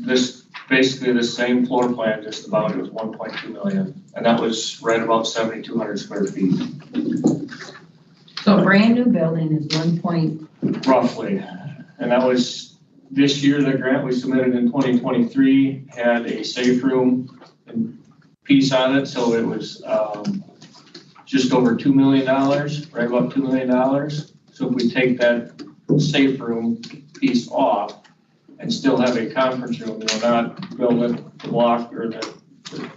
this, basically the same floor plan, just about, it was 1.2 million. And that was right about 7,200 square feet. So a brand new building is 1 point. Roughly. And that was, this year, the grant we submitted in 2023 had a safe room and piece on it. So it was just over $2 million, right about $2 million. So if we take that safe room piece off and still have a conference room, not build the block or the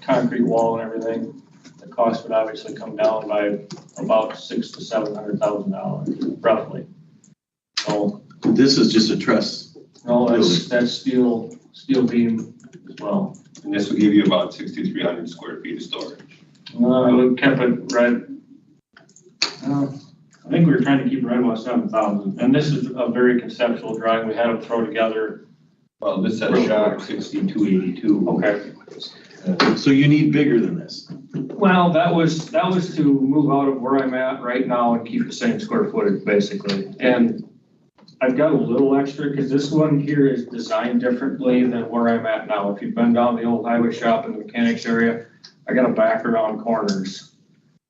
concrete wall and everything, the cost would obviously come down by about $600,000 to $700,000, roughly. So this is just a truss. no, that's steel beam as well. And this will give you about 6,300 square feet of storage. We kept it right. I think we were trying to keep it right about 7,000. And this is a very conceptual drawing. We had them throw together. Well, this says shock 6282. Okay. So you need bigger than this. Well, that was to move out of where I'm at right now and keep the same square footage, basically. And I've got a little extra because this one here is designed differently than where I'm at now. If you've been down the old highway shop in the mechanics area, I got a back around corners.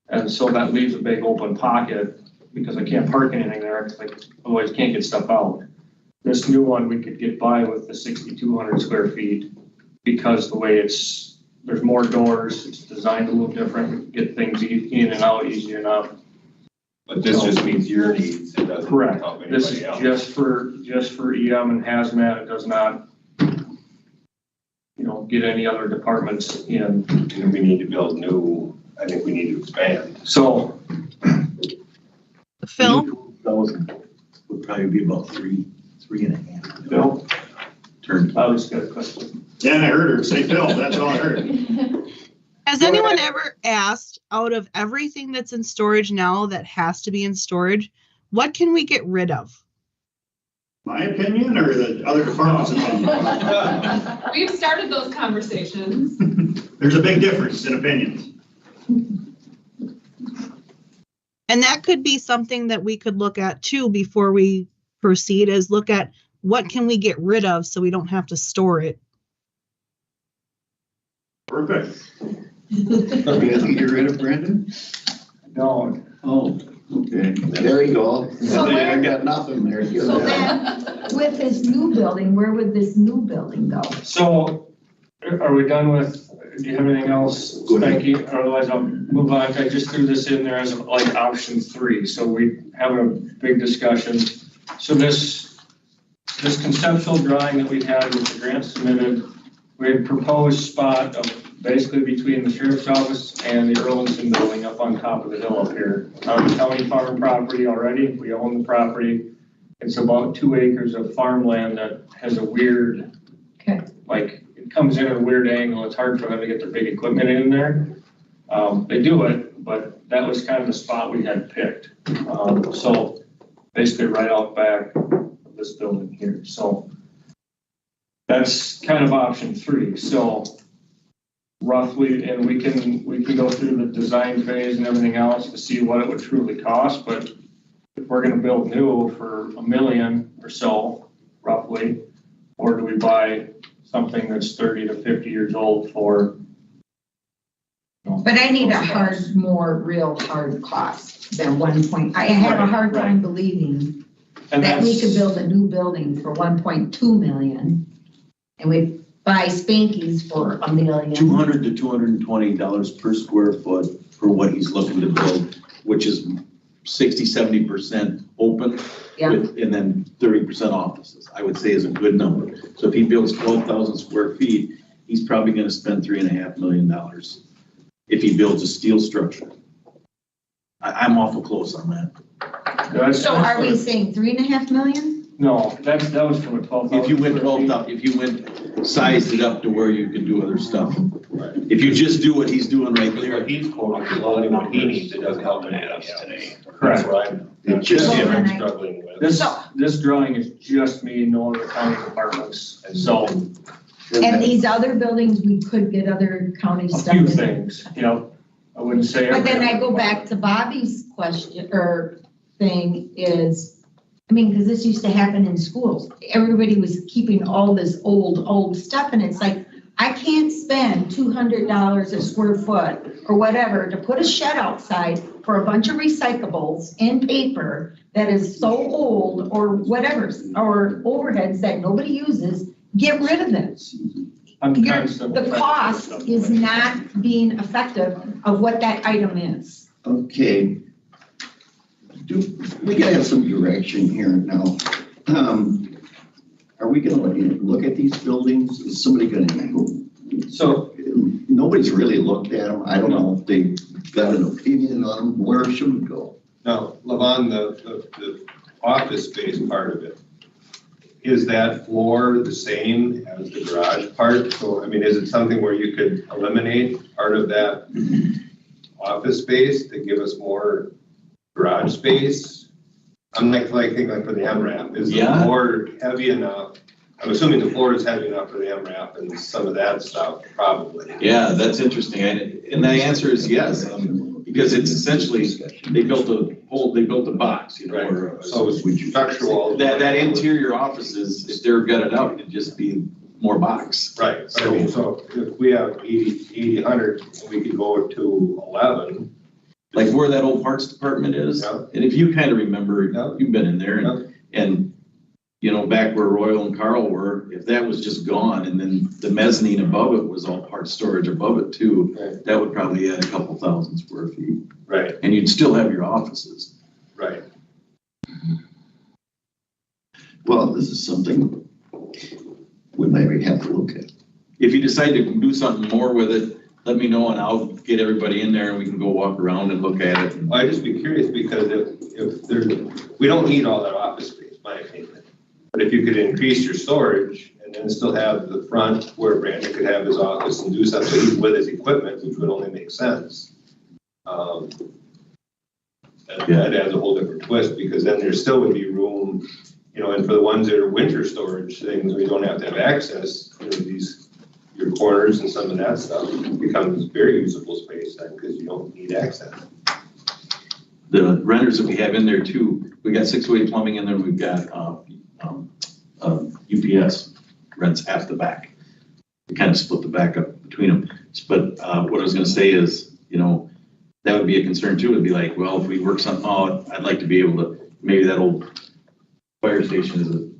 And so that leaves a big open pocket because I can't park anything there because I otherwise can't get stuff out. This new one, we could get by with the 6,200 square feet because the way there's more doors, it's designed a little different, we can get things in and out easy enough. But this just meets your needs. It doesn't Correct. help anybody This is else. just for EM and hazmat. It does not, get any other departments in. And if we need to build new, I think we need to expand. So, Phil? 1,000 would probably be about 3.5. Bill, Turn. I was got a question. Yeah, I heard her say Phil, that's all I heard. Has anyone ever asked, out of everything that's in storage now that has to be in storage, what can we get rid of? My opinion or the other department's opinion? We've started those conversations. There's a big difference in opinions. And that could be something that we could look at too before we proceed, is look at what can we get rid of so we don't have to store it. Perfect. You guys get rid of Brandon? Don't. Oh, okay. There you go. So I got nothing there. So then, with this new building, where would this new building go? So, are we done with, do you have anything else, Spanky? Otherwise, I'll move on. I just threw this in there as like option 3. So we have a big discussion. So this conceptual drawing that we had with the grant submitted, we had proposed spot of basically between the sheriff's office and the Earlington building up on top of the hill up here. On county farm property already, we own the property. It's about 2 acres of farmland that has a weird, like it comes in at a weird angle. It's hard for them to get their big equipment in there. They do it, but that was kind of the spot we had picked. So basically right out back of this building here. So that's kind of option 3. So roughly, and we can go through the design phase and everything else to see what it would truly cost. But if we're going to build new for $1 million or so, roughly, or do we buy something that's 30 to 50 years old for? But I need a real hard cost than 1 point. I have a hard time believing that we could build a new building for 1.2 million and we buy Spankies for $1 million. $200 to $220 per square foot for what he's looking to build, which is 60-70% open, and then 30% offices. I would say is a good number. So if he builds 12,000 square feet, he's probably going to spend $3.5 million if he builds a steel structure. I'm awful close on that. So are we saying 3.5 million? No, that was from a 12,000. If you went 12,000, if you went sized it up to where you can do other stuff. If you just do what he's doing right there. He's quoting below what he needs. It doesn't help anybody else today. Correct. That's what I'm struggling with. This drawing is just me, no other county departments. And so. And these other buildings, we could get other county stuff. A few things, I wouldn't say. But then I go back to Bobby's question or thing is, I mean, because this used to happen in schools. Everybody was keeping all this old stuff, and it's like, I can't spend $200 a square foot or whatever to put a shed outside for a bunch of recyclables and paper that is so old or whatever, or overheads that nobody uses. Get rid of it. The cost is not being effective of what that item is. Okay. We gotta have some direction here now. Are we gonna look at these buildings? Is somebody gonna go? So Nobody's really looked at them. I don't know if they got an opinion on them. Where should we go? Now, Levon, the office space part of it, is that floor the same as the garage part? So, I mean, is it something where you could eliminate part of that office space to give us more garage space? I'm thinking like for the MRAP, is the floor heavy enough? I'm assuming the floor is heavy enough for the MRAP and some of that stuff, probably. Yeah, that's interesting. And the answer is yes, because it's essentially, they built a box, you know. Right. Or, So it's structural. That interior offices, if they're gutted out, it'd just be more box. Right, so, I mean, so if we have 80, 100, and we could go to 11. Like where that old parts department is. Yeah. And if you kind of remember, Yeah. you've been in there Yeah. and you know, back where Royal and Carl were, if that was just gone and then the mezzanine above it was all parts storage above it too, Right. that would probably add a couple thousand square feet. Right, And you'd still have your offices. right. Well, this is something we maybe have to look at. If you decide to do something more with it, let me know and I'll get everybody in there and we can go walk around and look at it. I'd just be curious because if there's, we don't need all that office space, in my opinion. But if you could increase your storage and then still have the front where Brandon could have his office and do something with his equipment, which would only make sense. That adds a whole different twist because then there still would be room, you know, and for the ones that are winter storage things, we don't have to have access, you know, your corners and some of that stuff becomes very usable space then because you don't need access. The renters that we have in there too, we got 608 plumbing in there, we've got UPS rents half the back. We kind of split the back up between them. But what I was gonna say is, you know, that would be a concern too. It'd be like, well, if we work something out, I'd like to be able to, maybe that old fire station is an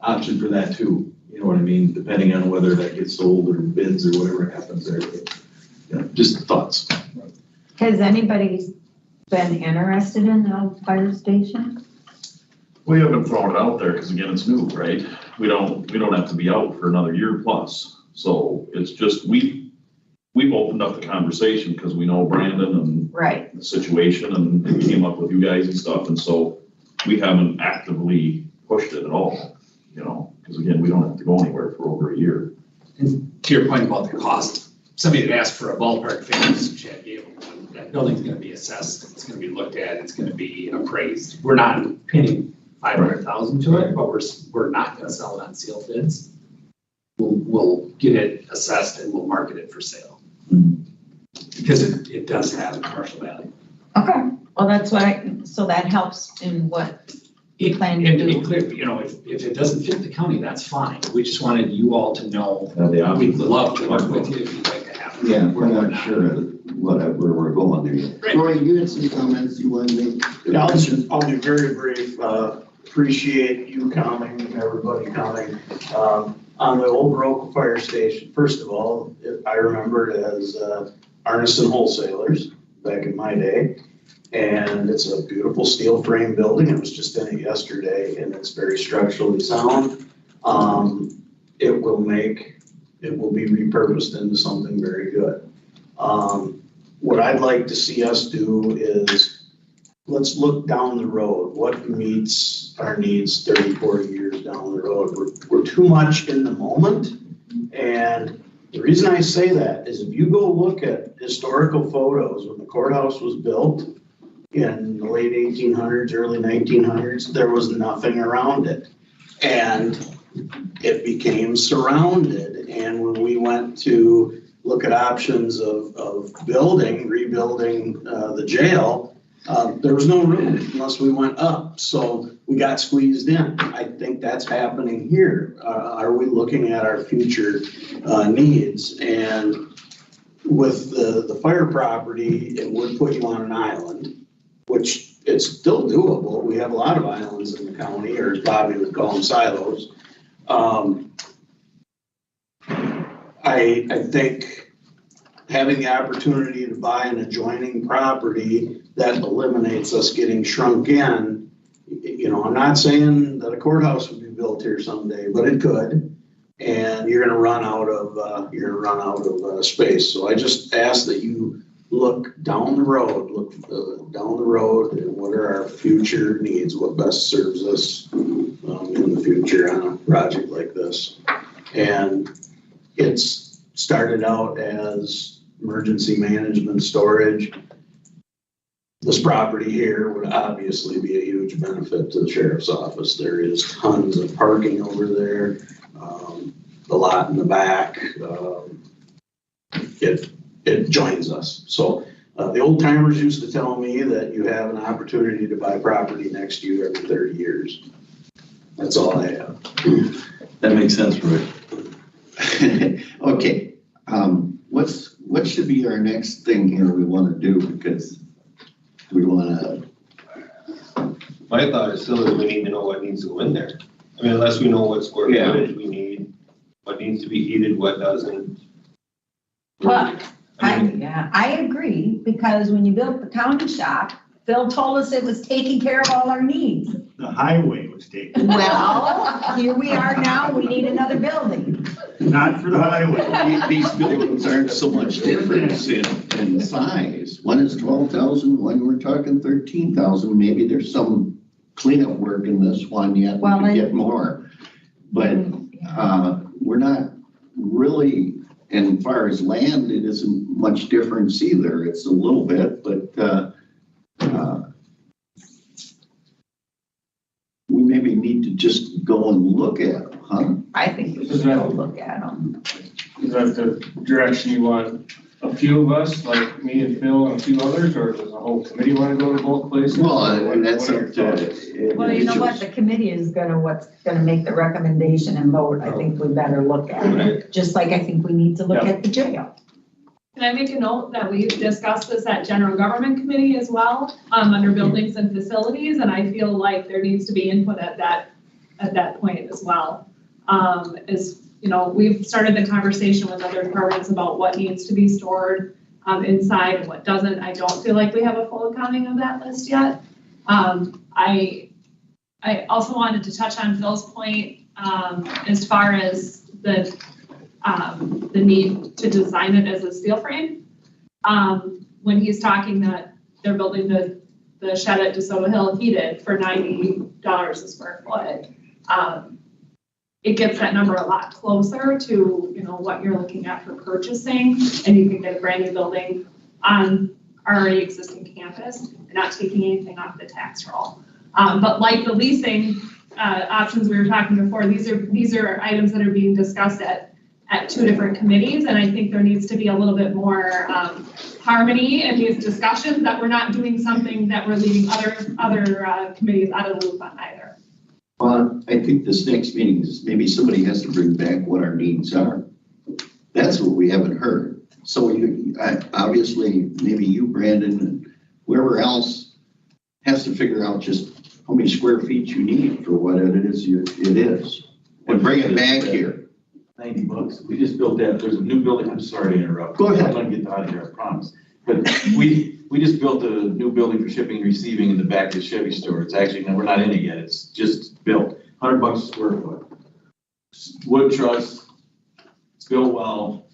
option for that too. You know what I mean? Depending on whether that gets sold or bids or whatever happens there. Yeah, just thoughts. Has anybody been interested in the fire station? We haven't thrown it out there because again, it's new, right? We don't have to be out for another year plus. So it's just, we've opened up the conversation because we know Brandon and Right. the situation and we came up with you guys and stuff. And so we haven't actively pushed it at all, you know, because again, we don't have to go anywhere for over a year. And to your point about the cost, somebody that asked for a ballpark figure, that building's gonna be assessed, it's gonna be looked at, it's gonna be appraised. We're not pinning 500,000 to it, but we're not gonna sell it on sealed bids. We'll get it assessed and we'll market it for sale. Because it does have a commercial value. Okay, well, that's what so that helps in what you plan to do. Clear, you know, if it doesn't fit the county, that's fine. We just wanted you all to know, Yeah, we'd love to work with you if you'd like to have. it. Yeah, we're not sure where we're going there yet. Great. Roy, you had some comments you wanted to make? Yeah, I'll be very brief. Appreciate you coming and everybody coming. On the old Baroque Fire Station, first of all, I remember it as Arneson Wholesalers back in my day. And it's a beautiful steel frame building. I was just in it yesterday and it's very structurally sound. It will be repurposed into something very good. What I'd like to see us do is let's look down the road. What meets our needs 30, 40 years down the road? We're too much in the moment. And the reason I say that is if you go look at historical photos when the courthouse was built in the late 1800s, early 1900s, there was nothing around it. And it became surrounded. And when we went to look at options of rebuilding the jail, There was no room unless we went up, so we got squeezed in. I think that's happening here. Are we looking at our future needs? And with the fire property, it would put you on an island, which it's still doable. We have a lot of islands in the county, or as Bobby would call them, silos. I think having the opportunity to buy an adjoining property that eliminates us getting shrunk in. You know, I'm not saying that a courthouse would be built here someday, but it could. And you're gonna run out of space. So I just ask that you look down the road, and what are our future needs, what best serves us in the future on a project like this. And it's started out as emergency management storage. This property here would obviously be a huge benefit to the sheriff's office. There is tons of parking over there, the lot in the back. It joins us. So the old timers used to tell me that you have an opportunity to buy property next to you every 30 years. That's all I have. That makes sense, Rick. Okay, what should be our next thing here we want to do? Because we want to. My thought is still that we need to know what needs to go in there. I mean, unless we know what square footage we need, what needs to be heated, what doesn't. Well, I agree, because when you built the county shop, Phil told us it was taking care of all our needs. The highway was taken. Well, here we are now, we need another building. Not for the highway. These buildings aren't so much difference in size. One is 12,000, one we're talking 13,000. Maybe there's some cleanup work in this one yet. We could get more. But we're not really, and as far as land, it isn't much difference either. It's a little bit, but we maybe need to just go and look at them, huh? I think we should go look at them. Is that the direction you want a few of us, like me and Phil and a few others, or does the whole committee want to go to both places? Well, that's up to. Well, you know what, the committee is what's gonna make the recommendation and vote. I think we better look at it, just like I think we need to look at the jail. Can I make a note that we've discussed this at general government committee as well, under buildings and facilities, and I feel like there needs to be input at that point as well. You know, we've started the conversation with other departments about what needs to be stored inside and what doesn't. I don't feel like we have a full accounting of that list yet. I also wanted to touch on Phil's point as far as the need to design it as a steel frame. When he's talking that they're building the shed at DeSoto Hill heated for $90 a square foot, it gets that number a lot closer to, you know, what you're looking at for purchasing, and you can get a brand new building on already existing campus and not taking anything off the tax roll. But like the leasing options we were talking before, these are items that are being discussed at two different committees, and I think there needs to be a little bit more harmony in these discussions, that we're not doing something that we're leaving other committees out of the loop on either. Well, I think this next meeting is maybe somebody has to bring back what our needs are. That's what we haven't heard. So obviously, maybe you, Brandon, and whoever else has to figure out just how many square feet you need for what it is it is. And bring it back here. $90. We just built that. There's a new building. I'm sorry to interrupt. Go ahead. I'm gonna get out of here, I promise. But we just built a new building for shipping and receiving in the back of the Chevy store. It's actually, we're not in it yet. It's just built. $100 a square foot. Wood truss. It's built well.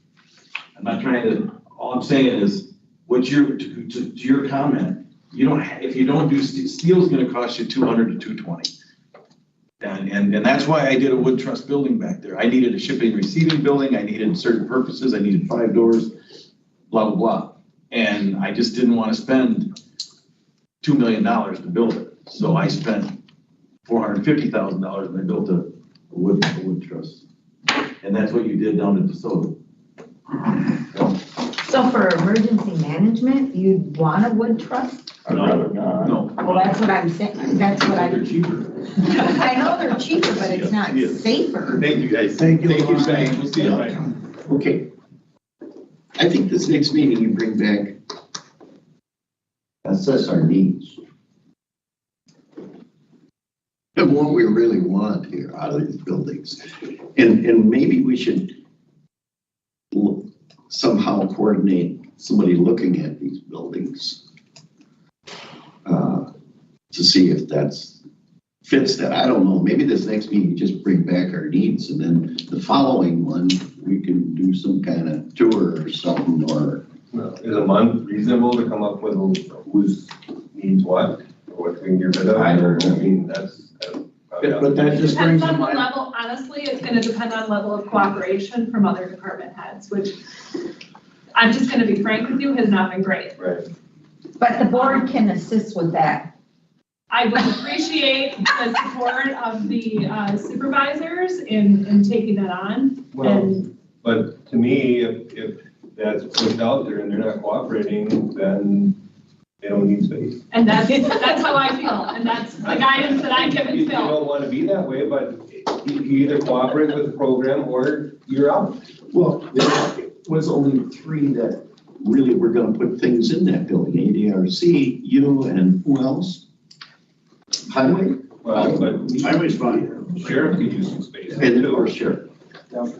I'm not trying to, all I'm saying is, to your comment, if you don't do steel, is gonna cost you $200 to $220. And that's why I did a wood truss building back there. I needed a shipping and receiving building. I needed certain purposes. I needed 5 doors, blah, blah, blah. And I just didn't want to spend $2 million to build it. So I spent $450,000 and I built a wood truss. And that's what you did down at DeSoto. So for emergency management, you'd want a wood truss? I'd rather not. No. Well, that's what I'm saying, that's what They're I, cheaper. I know they're cheaper, but it's not Yeah. safer. Thank you, guys. Thank you. Thank you, Lauren. guys. We'll see you. Okay. I think this next meeting you bring back, assess our needs. And what we really want here out of these buildings. And maybe we should somehow coordinate somebody looking at these buildings to see if that's fits that. I don't know. Maybe this next meeting just bring back our needs, and then the following one we can do some kind of tour or something. Or Is a month reasonable to come up with who's needs what, or what we can get rid of? I mean, that's probably But that just brings Depends on to the mind. level, honestly, it's gonna depend on level of cooperation from other department heads, which I'm just gonna be frank with you, has not been great. right. But the board can assist with that. I would appreciate the support of the supervisors in taking that on. Well, but to me, if that's pushed out there and they're not cooperating, then they don't need space. And that's how I feel, and that's the guidance that I've given You Phil. don't want to be that way, but you either cooperate with the program or you're out. well, there was only 3 that really were gonna put things in that building. ADRC, you, and who else? Highway? Well, but Highway's fine. sheriff could use some space And too. or sure.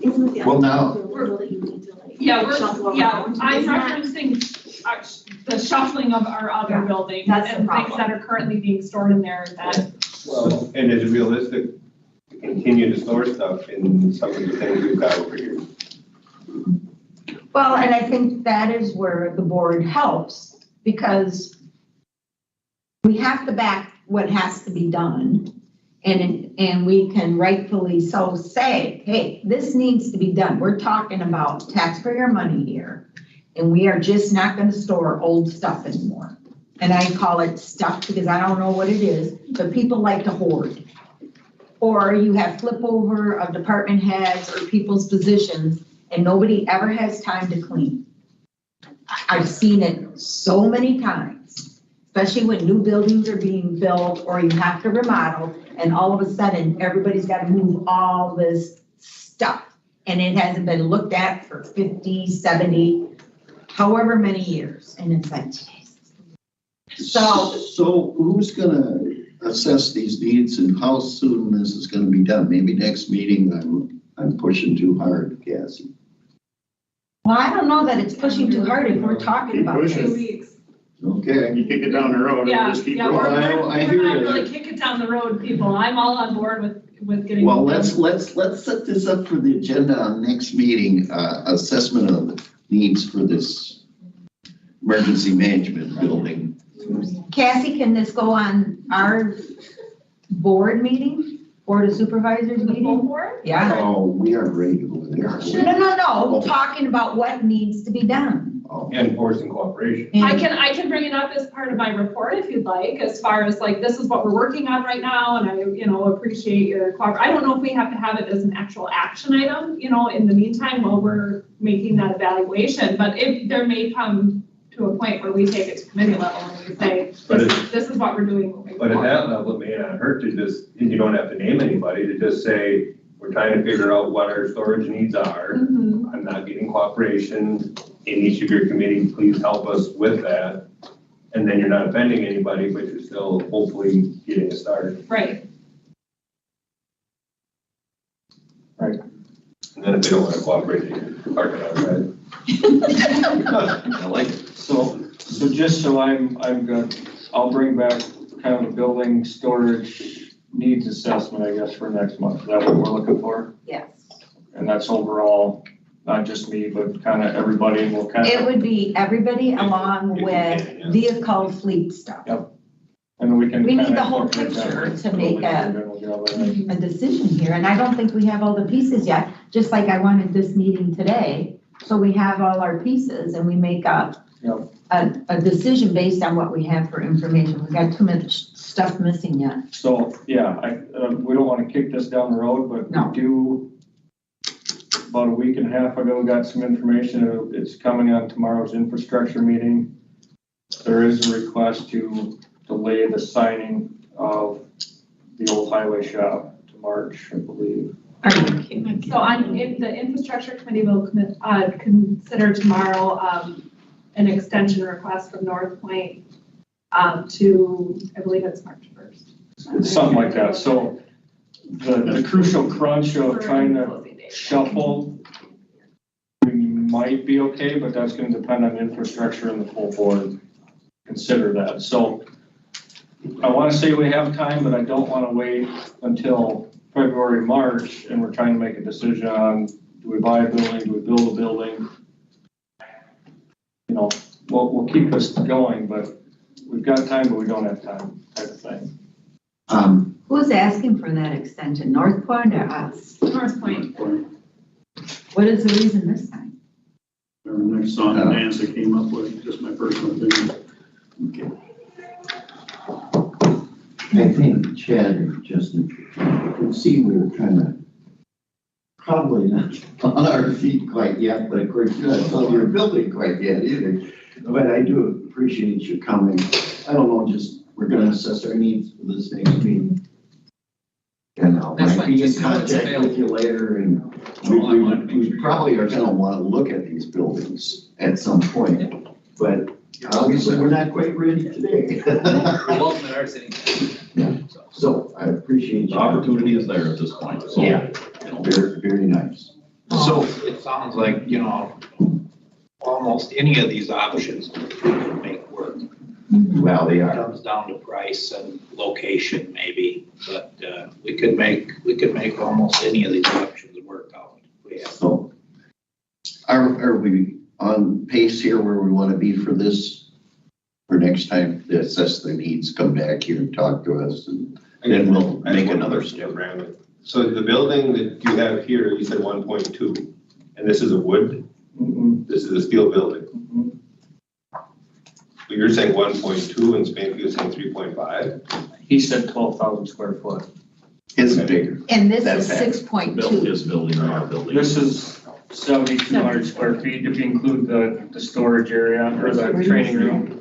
Isn't the Well, now- rule that you need to like Yeah, shuffle I'm around? Isn't that- referencing the shuffling of our other Yeah, buildings that's the and things problem. that are currently being stored in there that, Well, and is it realistic to continue to store stuff in some of the things we've got over here? Well, and I think that is where the board helps, because we have to back what has to be done. And we can rightfully so say, hey, this needs to be done. We're talking about taxpayer money here. And we are just not gonna store old stuff anymore. And I call it stuff because I don't know what it is, but people like to hoard. Or you have flip over of department heads or people's positions and nobody ever has time to clean. I've seen it so many times, especially when new buildings are being built or you have to remodel, and all of a sudden, everybody's got to move all this stuff. And it hasn't been looked at for 50, 70, however many years. And it's like, Jesus. So who's gonna assess these needs and how soon this is gonna be done? Maybe next meeting, I'm pushing too hard, Cassie. Well, I don't know that it's pushing too hard if we're talking about Keep pushing. 2 this. weeks. Okay. You kick it down the road Yeah, and just keep yeah, rolling. I we're hear not you. really kick it down the road, people. I'm all on board with getting. Well, it done. let's set this up for the agenda on next meeting, assessment of the needs for this emergency management building. Cassie, can this go on our board meeting, Board of Supervisors The full meeting? board? Yeah. Oh, we are ready to go there. No, talking about what needs to be done. Oh. And forcing cooperation. I can bring it up as part of my report if you'd like, as far as like, this is what we're working on right now, and I, appreciate your cooperation. I don't know if we have to have it as an actual action item, in the meantime, while we're making that evaluation, but if there may come to a point where we take it to committee level and we say, this is what we're doing moving But at forward. that level, it may not hurt to just, and you don't have to name anybody, to just say, we're trying to figure out what our storage needs are. Mhm. I'm not getting cooperation in each of your committees, please help us with that. And then you're not offending anybody, but you're still hopefully getting it started. Right. And then if they don't want to cooperate, you can park it outside. I like it. So just so I'm good, I'll bring back kind of a building storage needs assessment, I guess, for next month. Is that what we're looking for? Yes. And that's overall, not just me, but kind of everybody, and we'll kind It of, would be everybody along Yeah. with vehicle fleet stuff. and then we can. We need kinda the whole incorporate that picture to with make the general job, I think. a decision here, and I don't think we have all the pieces yet, just like I wanted this meeting today. So we have all our pieces and we make a decision based on what we have for information. We got too much stuff missing yet. So, yeah, we don't want to kick this down the road, but No. we do about a week and a half ago, got some information. It's coming on tomorrow's infrastructure meeting. There is a request to delay the signing of the old highway shop to March, I believe. Are you kidding? So if the infrastructure committee will consider tomorrow, an extension request from North Point, to, I believe it's March 1st. It's something like that. So the crucial crunch of trying to shuffle, we might be okay, but that's gonna depend on infrastructure and the full board. Consider that. So I wanna say we have time, but I don't wanna wait until February, March, and we're trying to make a decision on, do we buy a building, do we build a building? You know, we'll keep us going, but we've got time, but we don't have time, type of thing. Who's asking for that extension, North Point or us? North Point. What is the reason this time? Our next song and dance that came up with, just my personal opinion. Okay. I think Chad and Justin can see we're kind of probably not on our feet quite yet, but of course, you're not on your building quite yet either. But I do appreciate you coming. I don't know, just, we're gonna assess our needs for this next meeting. And I'll be in contact with you later, and we probably are gonna wanna look at these buildings at some point, but obviously we're not quite ready today. Welcome at our city. So I appreciate The you. opportunity is there at this point, so. Yeah. You know, Very, very nice. So it sounds like, you know, almost any of these options we can make work. Well, they It are. comes down to price and location maybe, but we could make almost any of these options work out. Yeah. So are we on pace here where we want to be for this? For next time to assess the needs, come back here and talk to us, and then we'll make another step. Brandon. So the building that you have here, you said 1.2, and this is a wood? This is a steel building? But you're saying 1.2 and Spainfield's saying 3.5? He said 12,000 square foot. It's bigger. And this That's is it. 6.2. His building or our building. This is 7,200 square feet if you include the storage area or the training room.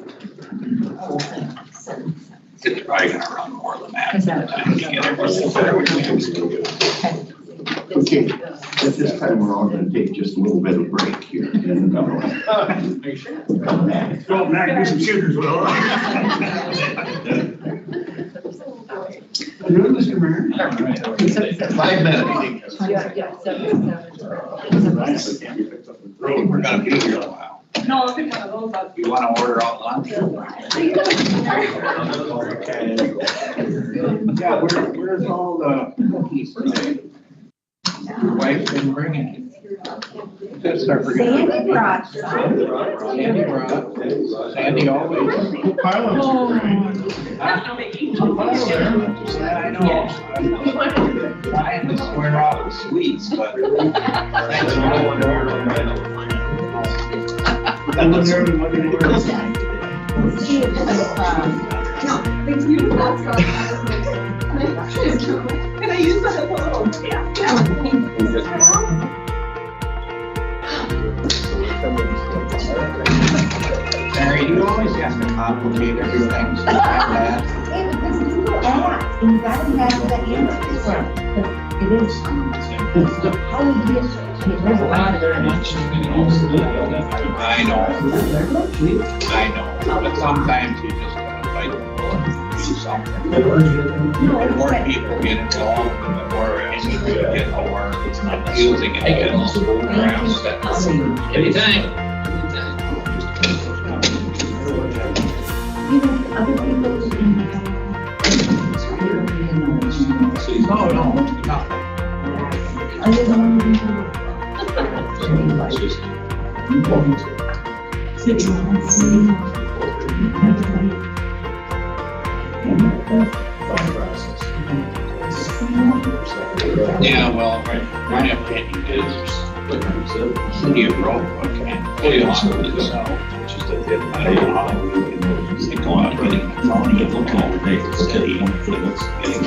It's probably gonna run more than that. Is that- Okay, at this time, we're all gonna take just a little bit of break here, and come back. Go up back, do some sugars, Will. Good, Mr. Mayor. 5 minutes. We're gonna be here a while. No, I'll pick one of those up. You wanna order out lunch? Yeah, where's all the cookies? Your wife didn't bring any. Sandy brought some. Sandy brought. Sandy always. I know. Trying to swear off the sweets, but. Can I use that as a little? Yeah. Mary, you always have to complicate everything. So bad. And you gotta have the answers for it, 'cause it is. How would you get, there's a lot of. I know, but sometimes you just gotta fight the bullet, do something. The more people get involved, and the more industry get more confusing it gets. Around steps. Anytime. You know, other people can. Oh, no, no. I just want to Yeah, well, my opinion is, city of Roebuck can't pay on this, which is that I don't know how we can go out getting the county and look over the city and what's getting.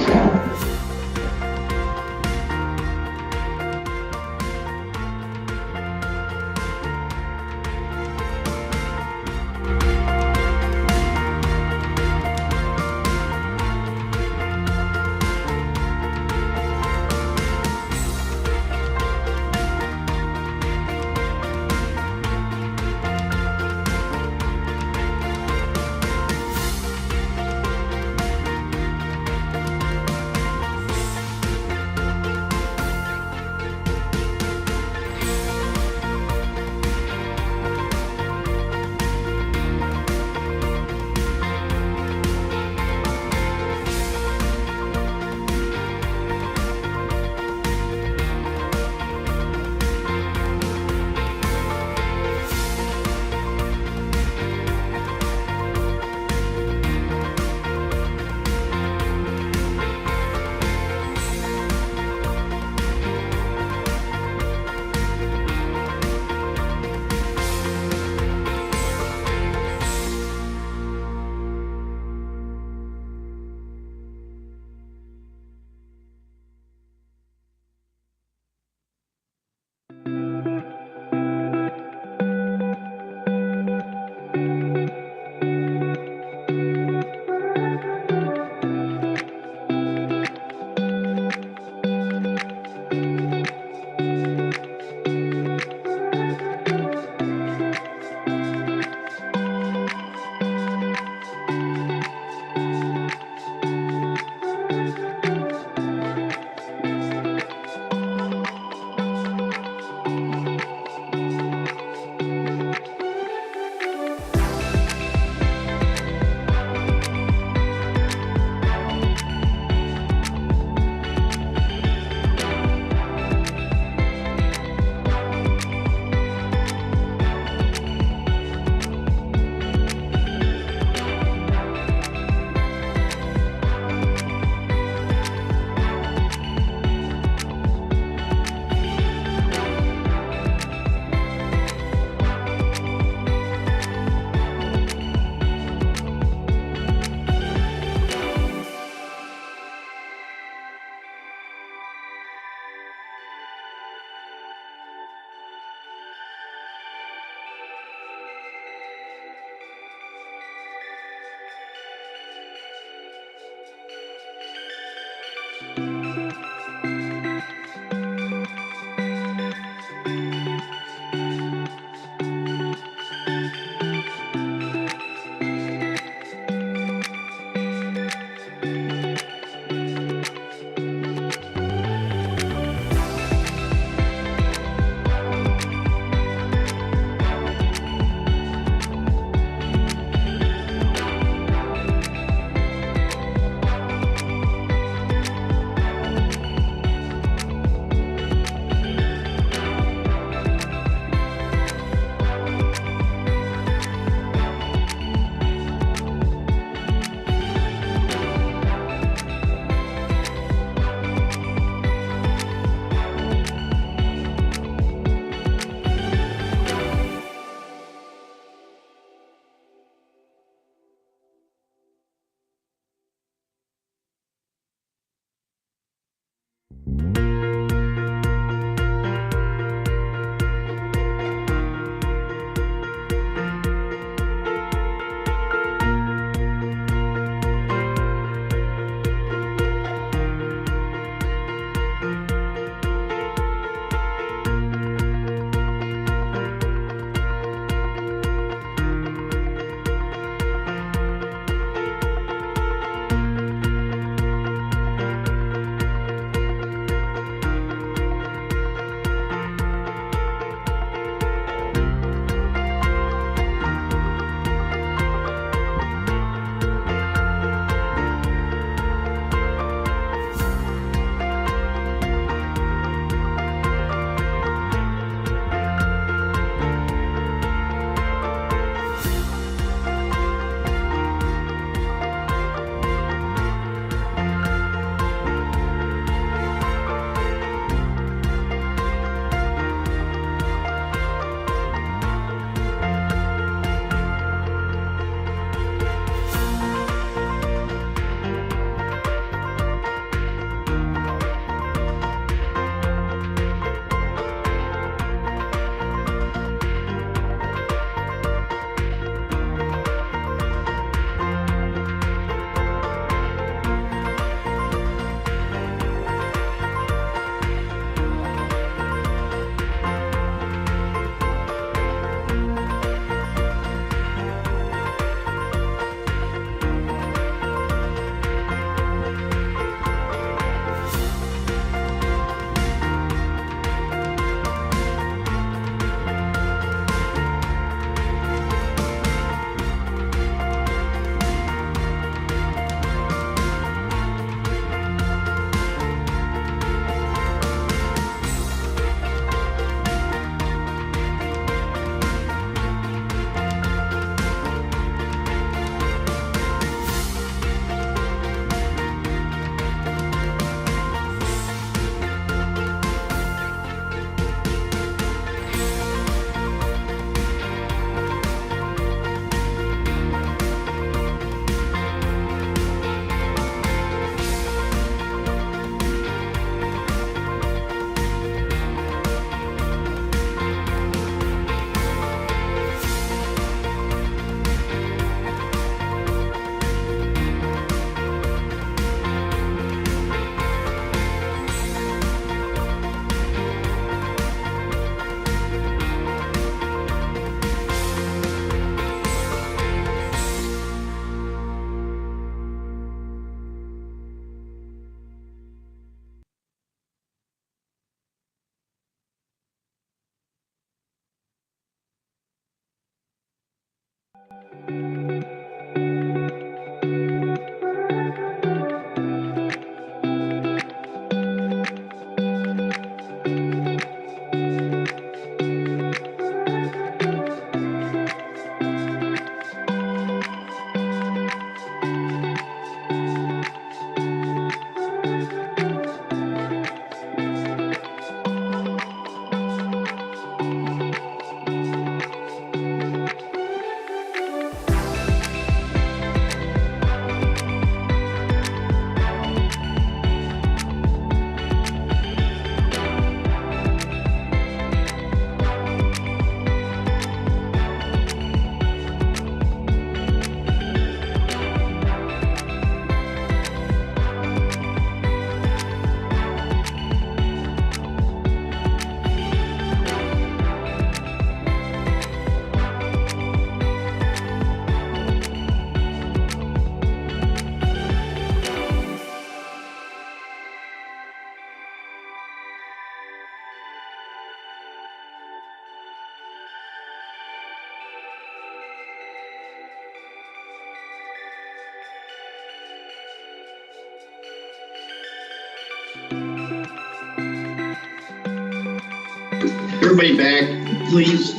Everybody back, please.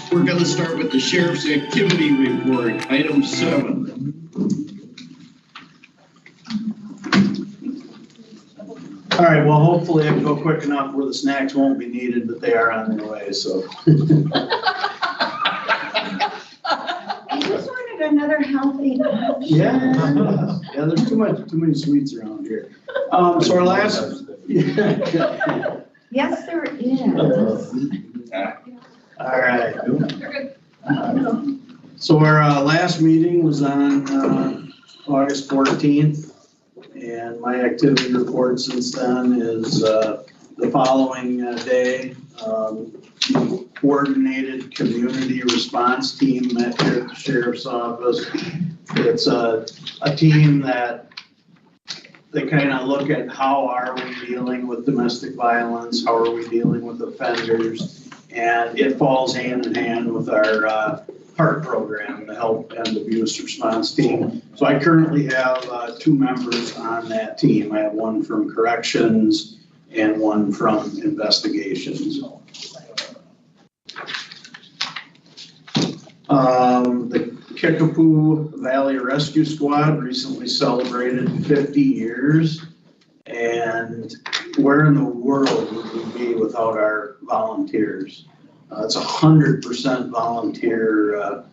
We're gonna start with the sheriff's activity report, item 7. All right, well, hopefully I can go quick enough where the snacks won't be needed, but they are on their way, so. I just wanted another healthy option. Yeah, there's too many sweets around here. So our last. Yes, there is. All right. So our last meeting was on August 14th, and my activity report since then is the following day. Coordinated community response team met here at the sheriff's office. It's a team that they kind of look at how are we dealing with domestic violence, how are we dealing with offenders, and it falls hand in hand with our HEART program, the Help and Abuse Response Team. So I currently have 2 members on that team. I have one from corrections and one from investigations. The Kickapoo Valley Rescue Squad recently celebrated 50 years, and where in the world would we be without our volunteers? It's 100% volunteer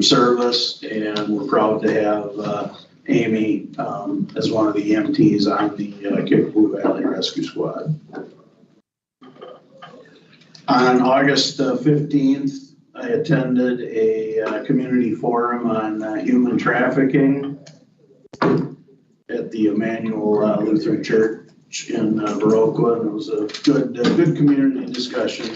service, and we're proud to have Amy as one of the EMTs on the Kickapoo Valley Rescue Squad. On August 15th, I attended a community forum on human trafficking at the Emmanuel Lutheran Church in Viroqua, and it was a good community discussion.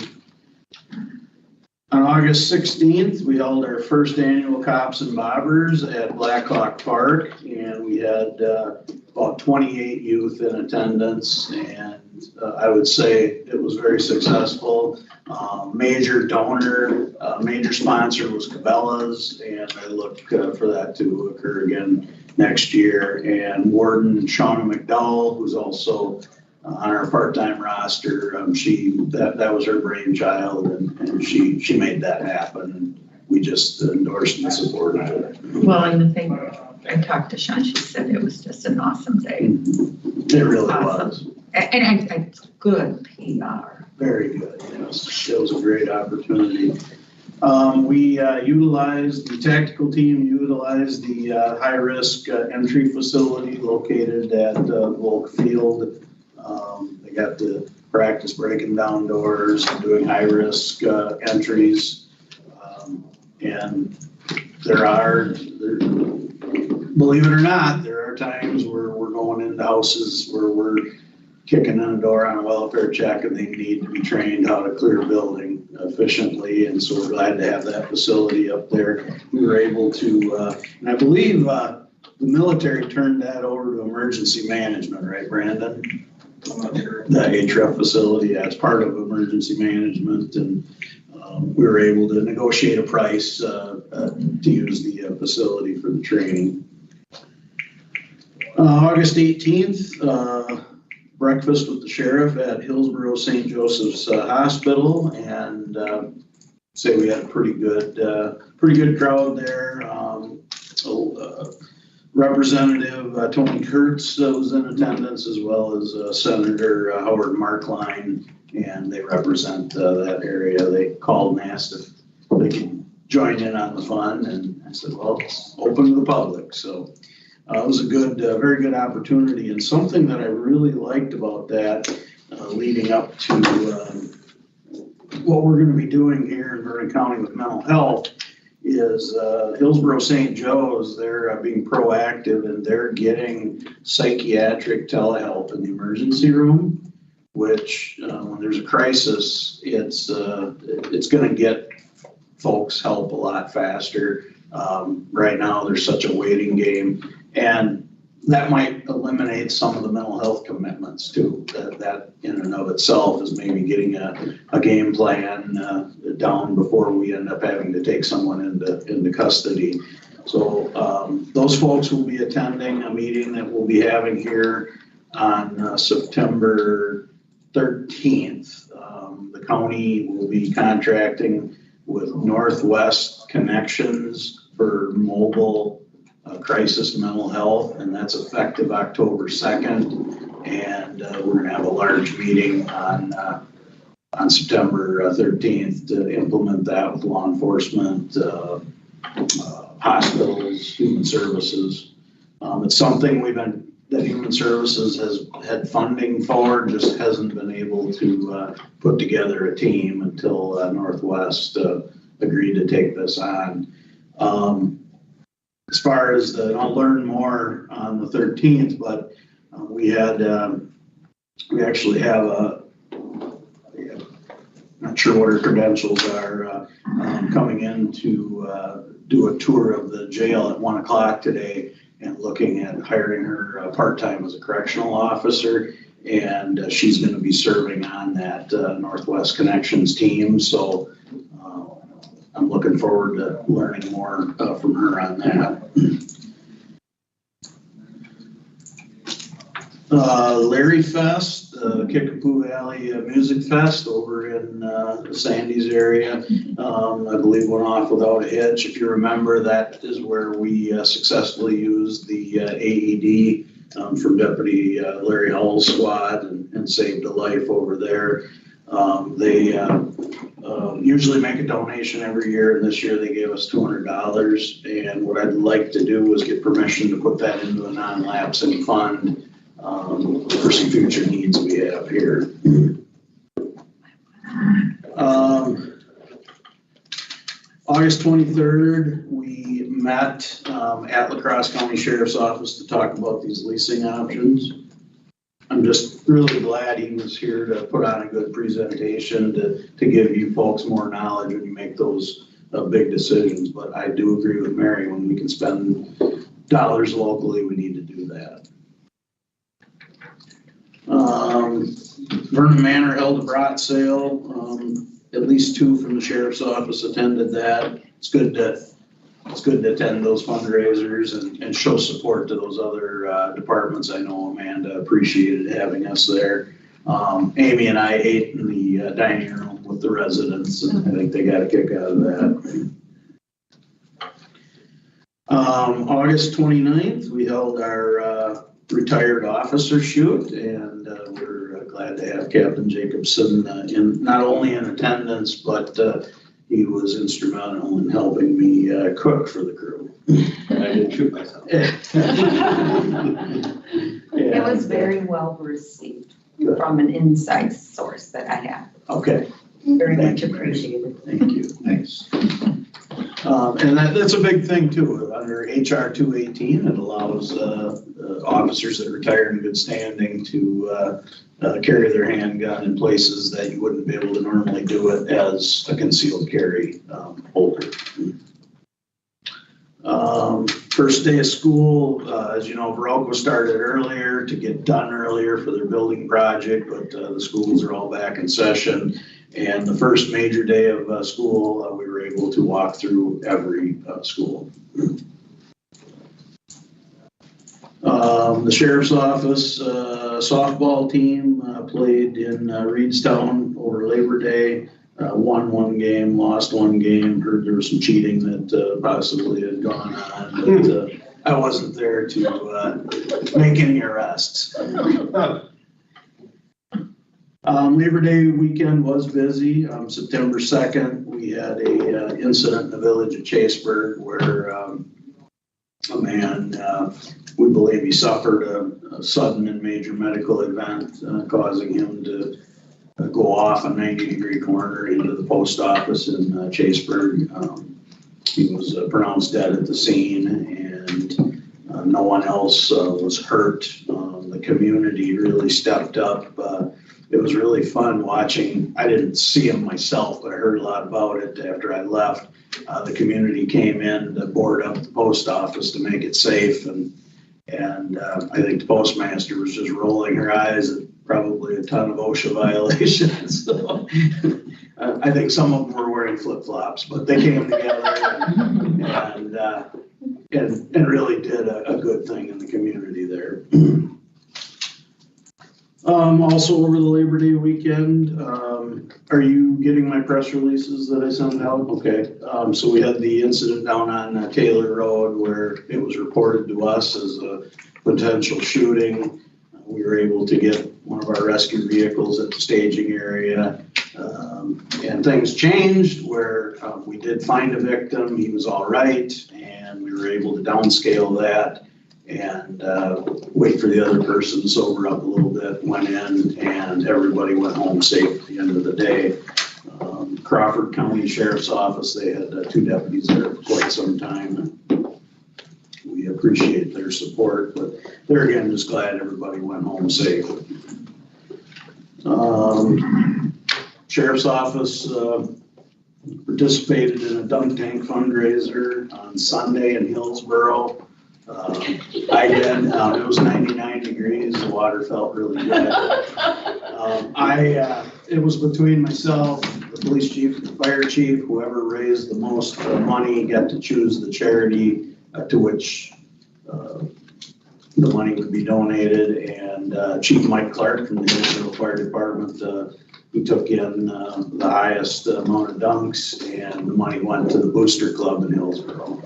On August 16th, we held our first annual Cops and Bobbers at Black Hawk Park, and we had about 28 youth in attendance, and I would say it was very successful. Major donor, major sponsor was Cabela's, and I look for that to occur again next year. And Warden Shauna McDowell, who's also on our part-time roster, that was her brainchild, and she made that happen. And we just endorsed and supported it. Well, and the thing, I talked to Sean, she said it was just an awesome day. It really was. And it's good PR. Very good, yes. It was a great opportunity. We utilized, the tactical team utilized the high-risk entry facility located at Volk Field. They got to practice breaking down doors and doing high-risk entries. And believe it or not, there are times where we're going into houses where we're kicking in a door on a welfare check and they need to be trained how to clear a building efficiently. And so we're glad to have that facility up there. We were able to, and I believe the military turned that over to emergency management, right, Brandon? I'm not sure. The HREF facility as part of emergency management, and we were able to negotiate a price to use the facility for the training. August 18th, breakfast with the sheriff at Hillsborough St. Joseph's Hospital, and say we had a pretty good crowd there. Representative Tony Kurtz was in attendance, as well as Senator Howard Markline, and they represent that area. They called and asked if they could join in on the fun, and I said, well, it's open to the public. So it was a good, very good opportunity, and something that I really liked about that leading up to what we're going to be doing here in Vernon County with mental health is Hillsborough St. Joe's, they're being proactive and they're getting psychiatric telehealth in the emergency room, which when there's a crisis, it's going to get folks help a lot faster. Right now, there's such a waiting game, and that might eliminate some of the mental health commitments too. That in and of itself is maybe getting a game plan down before we end up having to take someone into custody. So those folks will be attending a meeting that we'll be having here on September 13th. The county will be contracting with Northwest Connections for mobile crisis mental health, and that's effective October 2nd. And we're going to have a large meeting on September 13th to implement that with law enforcement, hospitals, human services. It's something that Human Services has had funding for, just hasn't been able to put together a team until Northwest agreed to take this on. As far as I'll learn more on the 13th, but we actually have not sure what her credentials are, coming in to do a tour of the jail at 1 o'clock today and looking at hiring her part-time as a correctional officer. And she's going to be serving on that Northwest Connections team. So I'm looking forward to learning more from her on that. Larry Fest, Kickapoo Valley Music Fest over in the Sandy's area. I believe went off without a hitch. If you remember, that is where we successfully used the AED from Deputy Larry Hull's squad and saved a life over there. They usually make a donation every year, and this year they gave us $200. And what I'd like to do is get permission to put that into a non-lapsing fund for some future needs we have here. August 23rd, we met at La Crosse County Sheriff's Office to talk about these leasing options. I'm just really glad he was here to put on a good presentation to give you folks more knowledge when you make those big decisions. But I do agree with Mary, when we can spend dollars locally, we need to do that. Vernon Manor held a brat sale. At least 2 from the sheriff's office attended that. It's good to attend those fundraisers and show support to those other departments. I know Amanda appreciated having us there. Amy and I ate in the dining room with the residents, and I think they got a kick out of that. August 29th, we held our retired officer shoot, and we're glad to have Captain Jacobson not only in attendance, but he was instrumental in helping me cook for the crew. I didn't shoot myself. It was very well received from an inside source that I have. Okay. Very much appreciated. Thank you. Thanks. And that's a big thing too. Under HR 218, it allows officers that retire in good standing to carry their handgun in places that you wouldn't be able to normally do it as a concealed carry holder. First day of school, as you know, Veralco started earlier to get done earlier for their building project, but the schools are all back in session. And the first major day of school, we were able to walk through every school. The sheriff's office softball team played in Reedstown over Labor Day. Won one game, lost one game. Heard there was some cheating that possibly had gone on, but I wasn't there to make any arrests. Labor Day weekend was busy. September 2nd, we had a incident in the village of Chaseburg where a man, we believe he suffered a sudden and major medical event, causing him to go off a 90-degree corner into the post office in Chaseburg. He was pronounced dead at the scene, and no one else was hurt. The community really stepped up. It was really fun watching. I didn't see him myself, but I heard a lot about it after I left. The community came in to board up the post office to make it safe, and I think the postmaster was just rolling her eyes at probably a ton of OSHA violations. So, I think some of them were wearing flip-flops, but they came together and really did a good thing in the community there. Also over the Labor Day weekend, are you getting my press releases that I sent out? Okay, so we had the incident down on Taylor Road where it was reported to us as a potential shooting. We were able to get one of our rescue vehicles at the staging area, and things changed where we did find a victim. He was all right, and we were able to downscale that and wait for the other person to sober up a little bit, went in, and everybody went home safe at the end of the day. Crawford County Sheriff's Office, they had 2 deputies there for quite some time. We appreciate their support, but there again, just glad everybody went home safe. Sheriff's Office participated in a dunk tank fundraiser on Sunday in Hillsboro. I did. It was 99 degrees. The water felt really good. It was between myself, the police chief, the fire chief, whoever raised the most money got to choose the charity to which the money would be donated. And Chief Mike Clark from the Hillsboro Fire Department, he took in the highest amount of dunks, and the money went to the Booster Club in Hillsboro.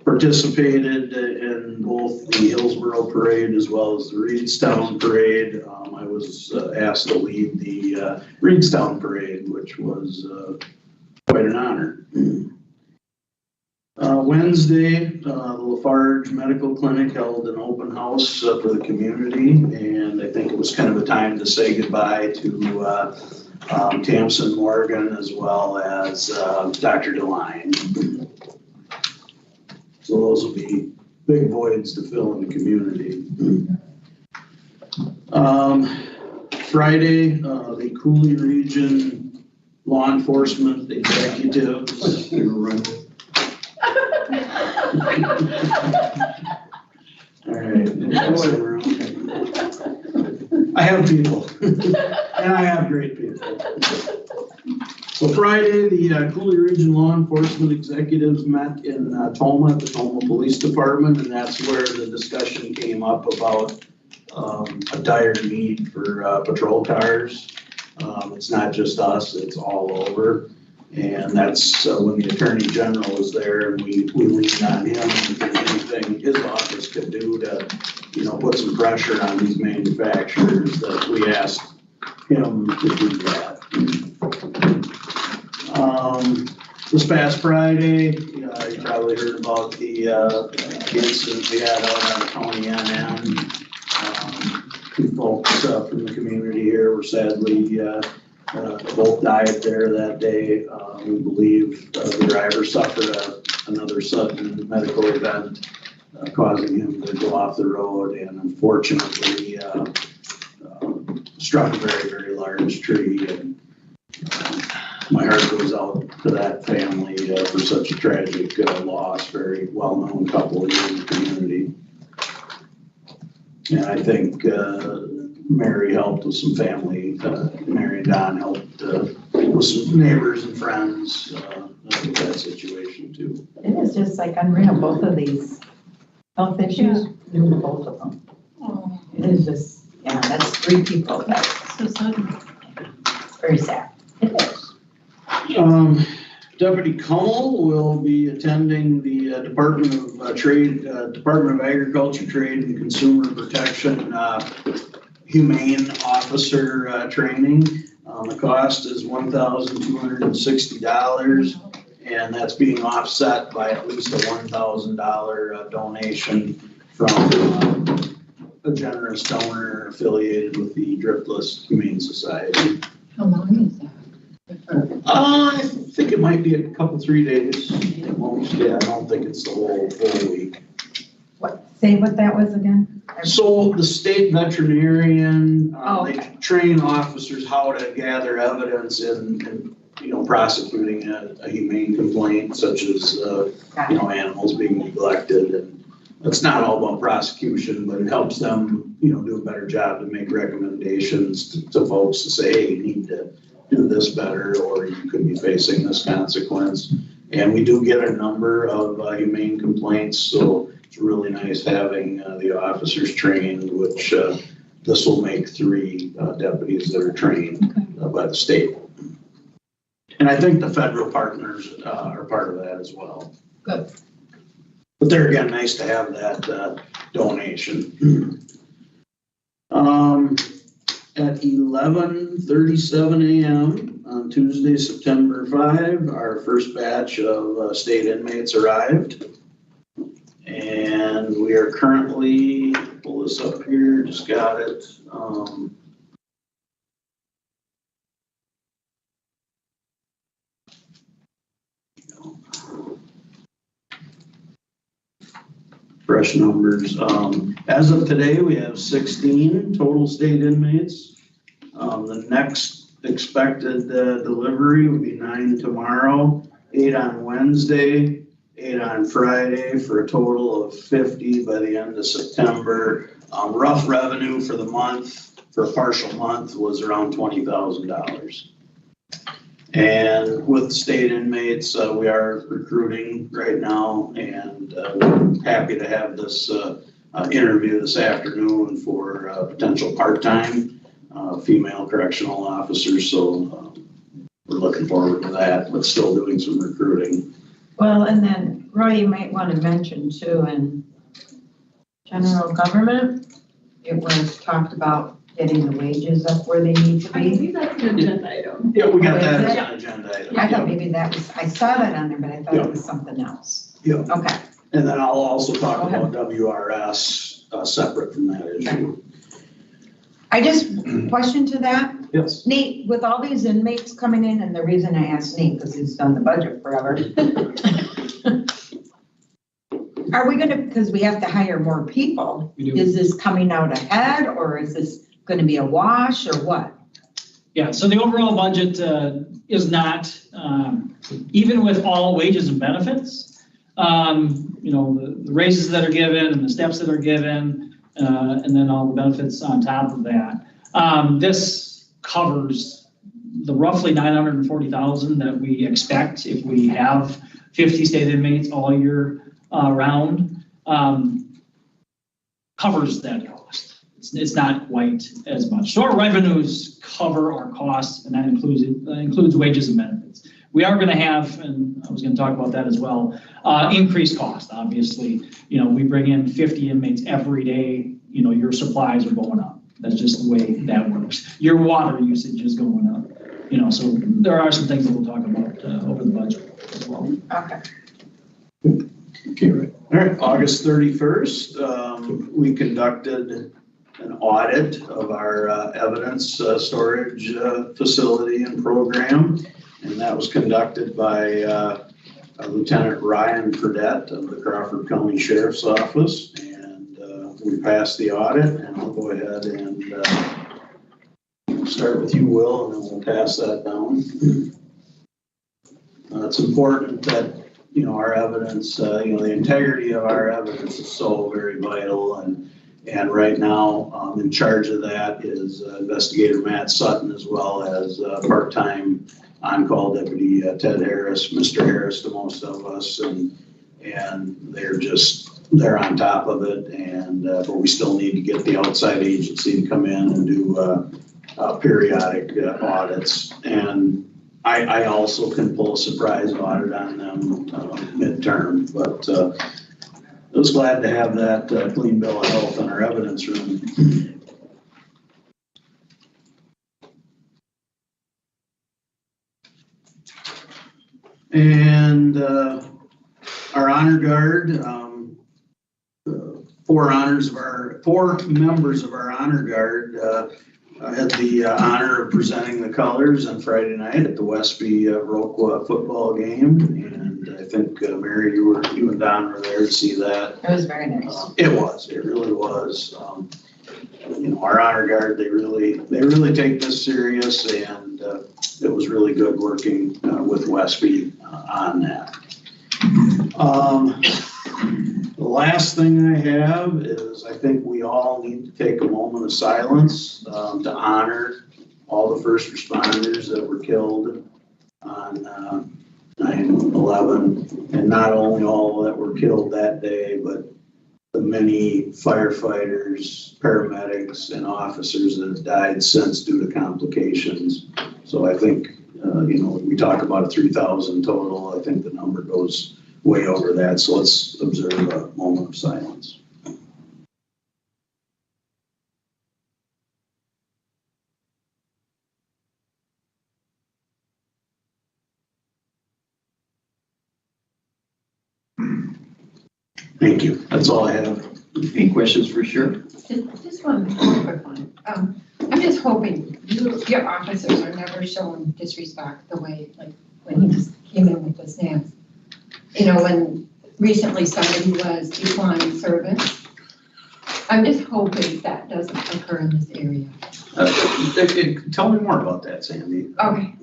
Participated in both the Hillsboro Parade as well as the Reedstown Parade. I was asked to lead the Reedstown Parade, which was quite an honor. Wednesday, the Lafarge Medical Clinic held an open house for the community, and I think it was kind of a time to say goodbye to Tamsin Morgan as well as Dr. DeLine. So those will be big voids to fill in the community. Friday, the Cooley Region Law Enforcement Executives. All right. I have people, and I have great people. So Friday, the Cooley Region Law Enforcement Executives met in Toma at the Toma Police Department, and that's where the discussion came up about a dire need for patrol cars. It's not just us, it's all over. And that's when the Attorney General was there, and we leaned on him, and if there's anything his office could do to, put some pressure on these manufacturers, that we asked him to do that. This past Friday, you probably heard about the incident we had out on County NN. 2 folks from the community here were sadly both died there that day. We believe the driver suffered another sudden medical event, causing him to go off the road, and unfortunately struck a very, very large tree. And my heart goes out to that family for such a tragic loss. Very well-known couple here in the community. And I think Mary helped with some family, Mary and Don helped with some neighbors and friends with that situation too. It is just like unreal, both of these health issues, due to both of them. Oh. It is just, yeah, that's 3 people, that's So sudden. very sad. It is. Deputy Cummel will be attending the Department of Agriculture, Trade and Consumer Protection Humane Officer training. The cost is $1,260, and that's being offset by at least a $1,000 donation from a generous donor affiliated with the Driftless Humane Society. How long is that? I think it might be a couple, 3 days at most. Yeah, I don't think it's the whole week. Say what that was again? So the state veterinarian, they Okay. train officers how to gather evidence in prosecuting a humane complaint such as, animals being neglected. And it's not all about prosecution, but it helps them, do a better job to make recommendations to folks to say, hey, you need to do this better, or you could be facing this consequence. And we do get a number of humane complaints, so it's really nice having the officers trained, which this will make 3 deputies that are trained by the state. And I think the federal partners are part of that as well. Good. But they're, again, nice to have that donation. At 11:37 a.m. on Tuesday, September 5, our first batch of state inmates arrived. And we are currently, pull this up here, just got it. Fresh numbers. As of today, we have 16 total state inmates. The next expected delivery will be 9 tomorrow, 8 on Wednesday, 8 on Friday, for a total of 50 by the end of September. Rough revenue for the month, for a partial month, was around $20,000. And with state inmates, we are recruiting right now, and we're happy to have this interview this afternoon for potential part-time female correctional officers. So we're looking forward to that, but still doing some recruiting. Well, and then Roy, you might want to mention too, in general government, it was talked about getting the wages up where they need to I be. believe that's an agenda item. Yeah, we got that as an agenda item. I thought maybe that was, I saw that on there, but I thought it was something else. Yeah. Okay. And then I'll also talk Go ahead. about WRS separate from that issue. I just, question to that, Yes. Nate, with all these inmates coming in, and the reason I asked Nate, because he's done the budget forever. Are we gonna, because we have to hire more people, is this coming out ahead, or is this gonna be a wash, or what? Yeah, so the overall budget is not, even with all wages and benefits, the raises that are given and the steps that are given, and then all the benefits on top of that. This covers the roughly $940,000 that we expect if we have 50 state inmates all year round, covers that cost. It's not quite as much. So our revenues cover our costs, and that includes wages and benefits. We are going to have, and I was going to talk about that as well, increased cost. Obviously, we bring in 50 inmates every day. Your supplies are going up. That's just the way that works. Your water usage is going up. So there are some things that we'll talk about over the budget as well. Okay. Okay, right. All right, August 31st, we conducted an audit of our evidence storage facility and program, and that was conducted by Lieutenant Ryan Fredette of the Crawford County Sheriff's Office, and we passed the audit, and I'll go ahead and start with you, Will, and then we'll pass that down. It's important that our evidence, the integrity of our evidence is so very vital, and And right now, in charge of that is investigator Matt Sutton, as well as part-time on-call deputy Ted Harris, Mr. Harris to most of us, and they're on top of it, and but we still need to get the outside agency to come in and do periodic audits. And I also can pull a surprise audit on them midterm, but I was glad to have that clean bill of health in our evidence room. And our honor guard, four members of our honor guard had the honor of presenting the colors on Friday night at the Westby Roqua football game. And I think, Mary, you and Don were there to see that. It was very nice. It really was. Our honor guard, they really take this serious, and it was really good working with Westby on that. The last thing I have is I think we all need to take a moment of silence to honor all the first responders that were killed on 9/11, and not only all that were killed that day, but the many firefighters, paramedics, and officers that have died since due to complications. So I think, we talk about 3,000 total. I think the number goes way over that. So let's observe a moment of silence. Thank you. That's all I have. Any questions for sure? Just one quick one. I'm just hoping your officers are never shown disrespect the way, like, when he just came in with the snaps. When recently somebody was declined service. I'm just hoping that doesn't occur in this area. Tell me more about that, Sandy. Okay.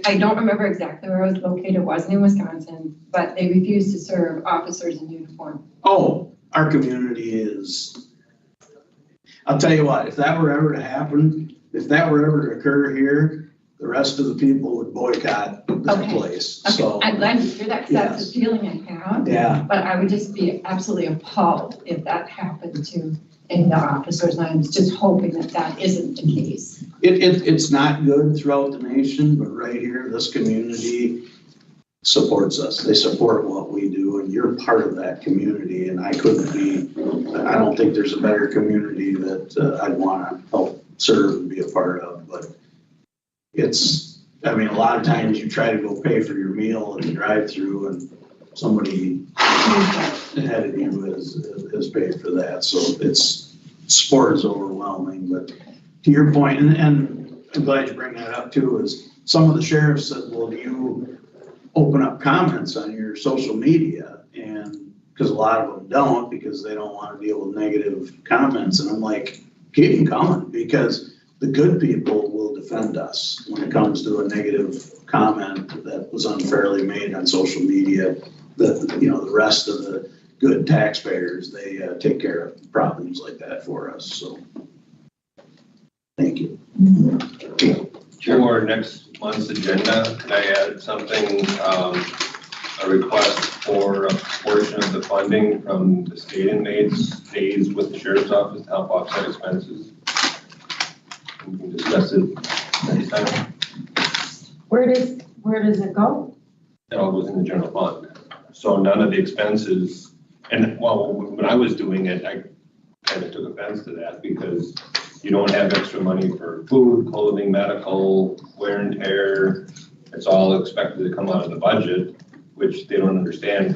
I don't remember exactly where it was located. It wasn't in Wisconsin, but they refused to serve officers in uniform. Oh, our community is, I'll tell you what, if that were ever to happen, if that were ever to occur here, the rest of the people would boycott that place. Okay. So I'm glad to hear that, because that's the feeling I have. Yeah. But I would just be absolutely appalled if that happened to any of the officers. And I'm just hoping that that isn't the case. It's not good throughout the nation, but right here, this community supports us. They support what we do, and you're part of that community. And I don't think there's a better community that I'd want to help serve and be a part of. But a lot of times you try to go pay for your meal at the drive-through, and somebody ahead of you has paid for that. So sport is overwhelming. But to your point, and I'm glad you bring that up too, is some of the sheriffs said, well, do you open up comments on your social media? And because a lot of them don't, because they don't want to deal with negative comments. And I'm like, keep them coming, because the good people will defend us when it comes to a negative comment that was unfairly made on social media. The rest of the good taxpayers, they take care of problems like that for us. So thank you. For next month's agenda, can I add something, a request for a portion of the funding from the state inmates stays with the sheriff's office to help offset expenses? We can discuss it next time. Where does it go? It all goes in the general fund. So none of the expenses, and when I was doing it, I kind of took offense to that, because you don't have extra money for food, clothing, medical, wear and tear. It's all expected to come out of the budget, which they don't understand.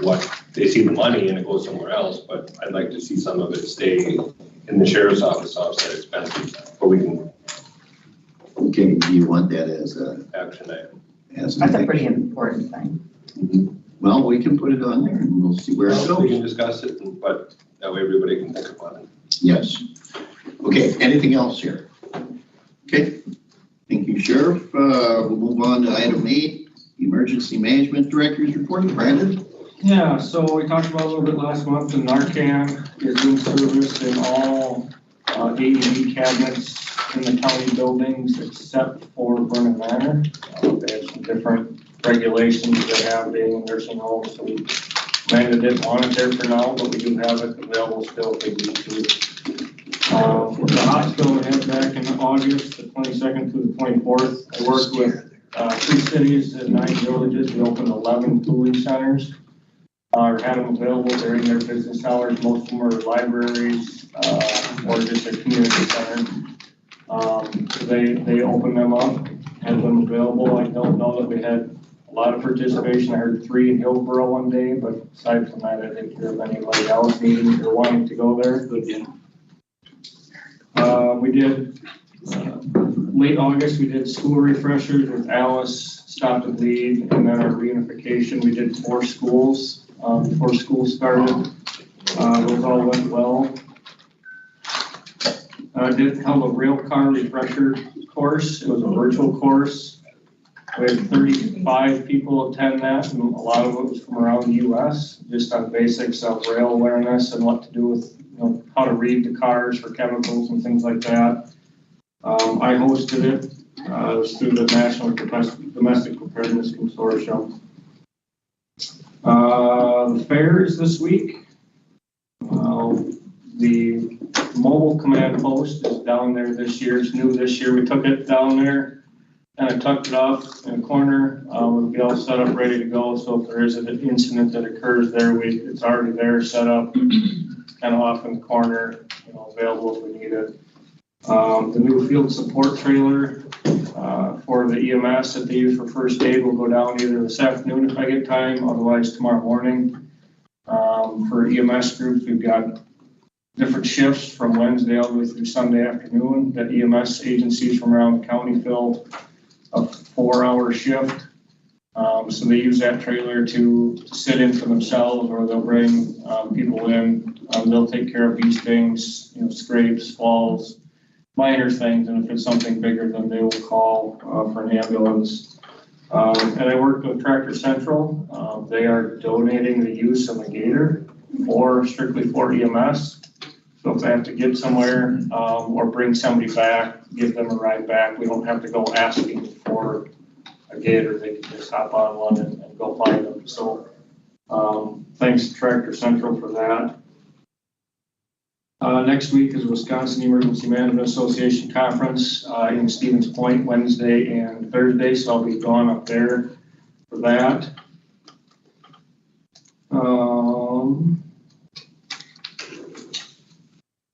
They see the money and it goes somewhere else, but I'd like to see some of it stay in the sheriff's office offset expenses, but we can. Okay, do you want that as a action item? That's a pretty important thing. Mm-hmm. Well, we can put it on there and we'll see where it goes. We can discuss it, but that way everybody can think about it. Yes. Okay, anything else here? Okay, thank you, Sheriff. We'll move on to item 8, Emergency Management Director's Report. Brandon? Yeah, so we talked about a little bit last month, and Narcan is in service in all AED cabinets in the county buildings except for Vernon Manor. They have some different regulations they have being in nursing homes, so we Amanda didn't want it there for now, but we do have it available still if they need to. The hospital we had back in August, the 22nd through the 24th, I worked with 3 cities and 9 villages. We opened 11 cooling centers. Or had them available during their business hours. Most of them are libraries or just a community center. They opened them up, had them available. I don't know that we had a lot of participation. I heard 3 in Hillsborough one day, but aside from that, I didn't hear of anybody else needing or wanting to go there. We did, late August, we did school refreshers with Alice, Stop and Bleed, and then our reunification. We did 4 schools. Before school started. Those all went well. I did held a rail car refresher course. It was a virtual course. We had 35 people attend that, and a lot of it was from around the U.S., just on basics of rail awareness and what to do with, how to read the cars for chemicals and things like that. I hosted it. It was through the National Domestic Preparedness Consortium. The fair is this week. The mobile command post is down there this year. It's new this year. We took it down there and I tucked it off in a corner. It'll be all set up, ready to go. So if there is an incident that occurs there, it's already there, set up, kind of off in the corner, available if we need it. The new field support trailer for the EMS that they use for first aid will go down either this afternoon if I get time, otherwise tomorrow morning. For EMS groups, we've got different shifts from Wednesday all the way through Sunday afternoon that EMS agencies from around the county fill a 4-hour shift. So they use that trailer to sit in for themselves, or they'll bring people in. They'll take care of these things, scrapes, falls, minor things, and if it's something bigger, then they will call for an ambulance. And I worked with Tractor Central. They are donating the use of a gator strictly for EMS. So if they have to get somewhere or bring somebody back, give them a ride back, we don't have to go asking for a gator. They can just hop on one and go find them. So thanks to Tractor Central for that. Next week is Wisconsin Emergency Management Association Conference in Stevens Point, Wednesday and Thursday, so I'll be gone up there for that.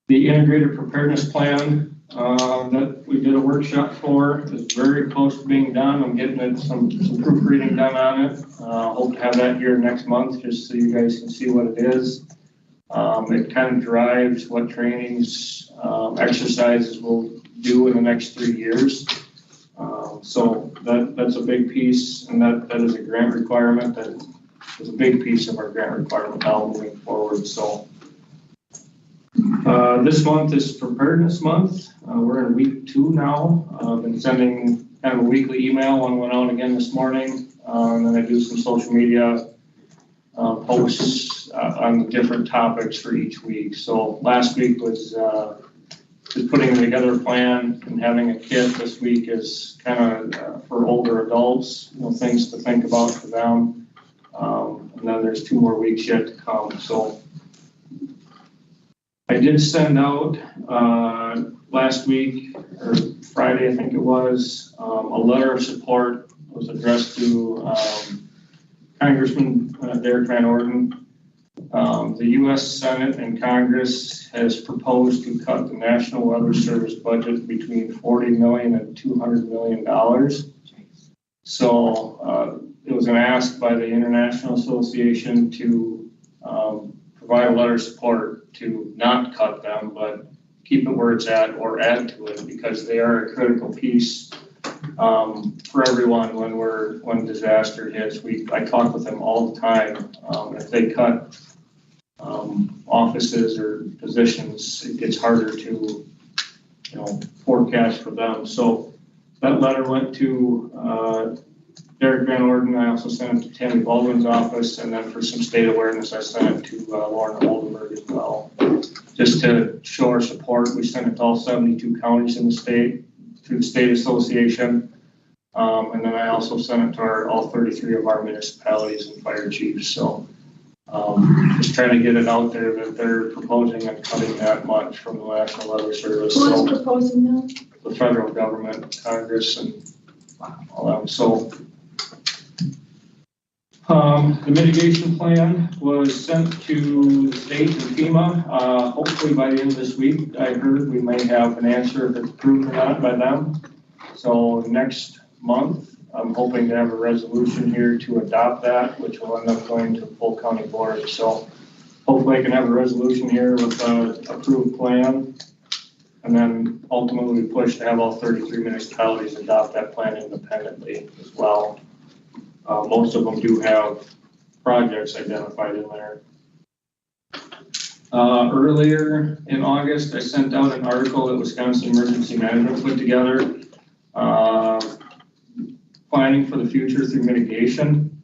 The integrated preparedness plan that we did a workshop for is very close to being done. I'm getting some proofreading done on it. Hope to have that here next month, just so you guys can see what it is. It kind of drives what trainings, exercises we'll do in the next 3 years. So that's a big piece, and that is a grant requirement. That is a big piece of our grant requirement now moving forward. So this month is Preparedness Month. We're in week 2 now. I've been sending kind of a weekly email. One went out again this morning, and then I do some social media posts on different topics for each week. So last week was just putting together a plan and having a kit. This week is kind of for older adults, things to think about for them. And then there's 2 more weeks yet to come. So I did send out last week, or Friday I think it was, a letter of support. It was addressed to Congressman Derek Van Orden. The U.S. Senate and Congress has proposed to cut the National Weather Service budget between $40 million and $200 million. So it was an ask by the International Association to provide a letter of support to not cut them, but keep it where it's at or add to it, because they are a critical piece for everyone when disaster hits. I talk with them all the time. If they cut offices or positions, it gets harder to forecast for them. So that letter went to Derek Van Orden, I also sent it to Tammy Baldwin's office, and then for some state awareness, I sent it to Lauren Oldenburg as well. Just to show our support, we sent it to all 72 counties in the state, through the state association. And then I also sent it to all 33 of our municipalities and fire chiefs. So just trying to get it out there that they're proposing and cutting that much from the National Weather Service. Who So is proposing that? the federal government, Congress, and all that. So the mitigation plan was sent to the state and FEMA. Hopefully by the end of this week, I heard we may have an answer if it's approved or not by them. So next month, I'm hoping to have a resolution here to adopt that, which will end up going to full county board. So hopefully I can have a resolution here with an approved plan. And then ultimately we push to have all 33 municipalities adopt that plan independently as well. Most of them do have projects identified in there. Earlier in August, I sent out an article that Wisconsin Emergency Management put together, planning for the future through mitigation.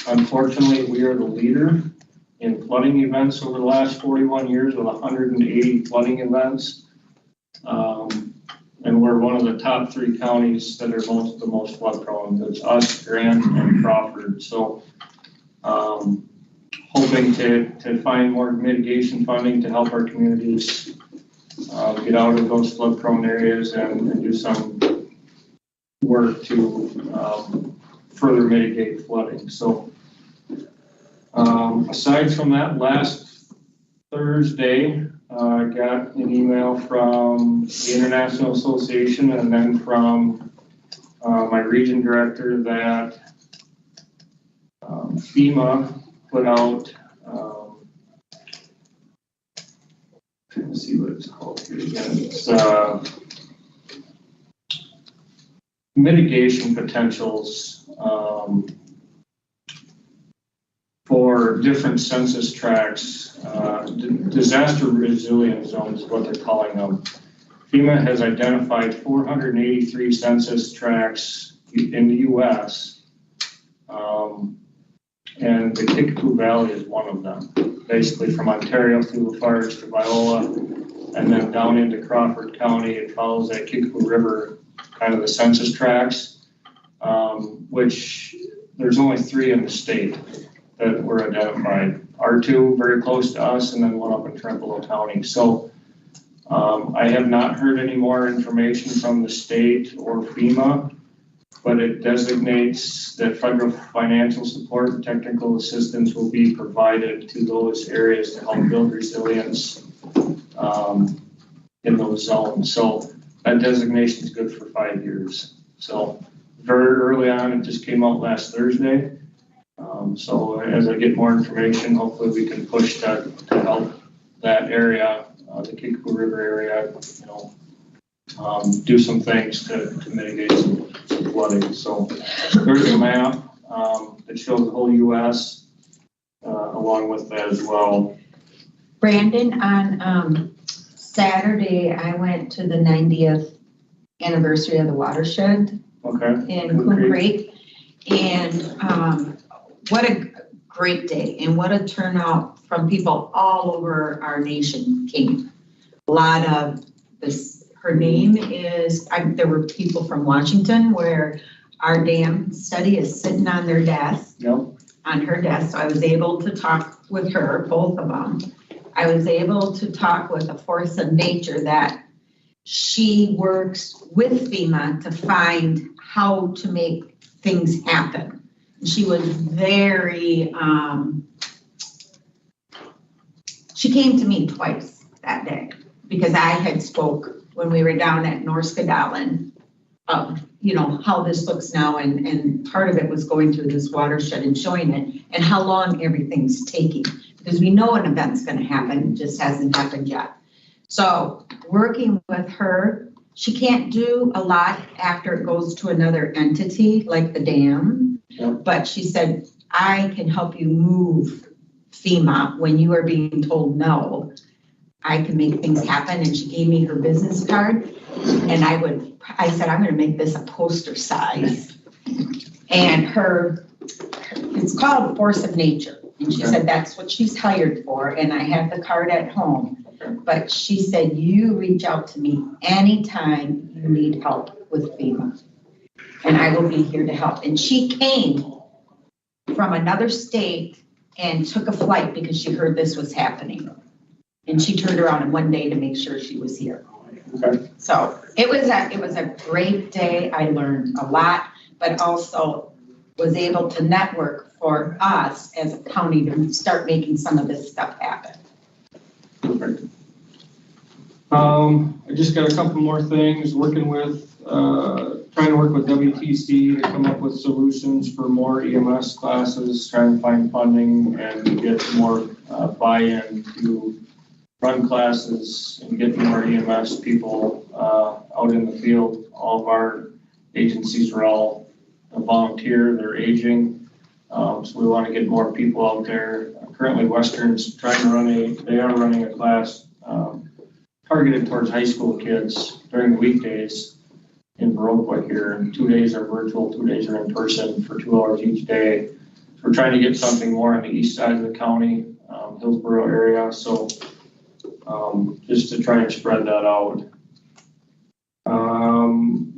Unfortunately, we are the leader in flooding events over the last 41 years with 180 flooding events. And we're one of the top 3 counties that are the most flood prone. It's us, Grant, and Crawford. So hoping to find more mitigation funding to help our communities get out of those flood prone areas and do some work to further mitigate flooding. So aside from that, last Thursday, I got an email from the International Association and then from my region director that FEMA put out, trying to see what it's called here again. It's mitigation potentials for different census tracts, disaster resilient zones is what they're calling them. FEMA has identified 483 census tracts in the US, and the Kickapoo Valley is one of them. Basically from Ontario through Lafarge to Viola, and then down into Crawford County, it follows that Kickapoo River, kind of the census tracts, which there's only 3 in the state that were identified. Our 2 very close to us, and then 1 up in Trempealeau County. So I have not heard any more information from the state or FEMA, but it designates that federal financial support and technical assistance will be provided to those areas to help build resilience in those zones. So that designation is good for 5 years. So very early on, it just came out last Thursday. So as I get more information, hopefully we can push to help that area, the Kickapoo River area, do some things to mitigate some flooding. So there's a map that shows the whole US along with that as well. Brandon, on Saturday, I went to the 90th anniversary of the watershed in Coon Creek. And what a great day and what a turnout from people all over our nation came. A lot of this, her name is, there were people from Washington where our dam study is sitting on their desk, on her desk. So I was able to talk with her, both of them. I was able to talk with a force of nature that she works with FEMA to find how to make things happen. She was very, she came to me twice that day because I had spoke when we were down at Norskadalen of, how this looks now, and part of it was going through this watershed and showing it and how long everything's taking, because we know an event's going to happen, it just hasn't happened yet. So working with her, she can't do a lot after it goes to another entity like the dam. But she said, I can help you move FEMA when you are being told no. I can make things happen. And she gave me her business card. And I said, I'm going to make this a poster size And it's called Force of Nature. And she said that's what she's hired for, and I have the card at home. But she said, you reach out to me anytime you need help with FEMA, and I will be here to help. And she came from another state and took a flight because she heard this was happening. And she turned around in one day to make sure she was here. Okay. So it was a great day. I learned a lot, but also was able to network for us as a county to start making some of this stuff happen. Perfect. I just got a couple more things, trying to work with WTC to come up with solutions for more EMS classes, trying to find funding and get more buy-in to run classes and get more EMS people out in the field. All of our agencies are all volunteer, they're aging. So we want to get more people out there. Currently Western's they are running a class targeted towards high school kids during the weekdays in Viroqua here. And 2 days are virtual, 2 days are in person for 2 hours each day. So we're trying to get something more on the east side of the county, Hillsborough area. So just to try and spread that out.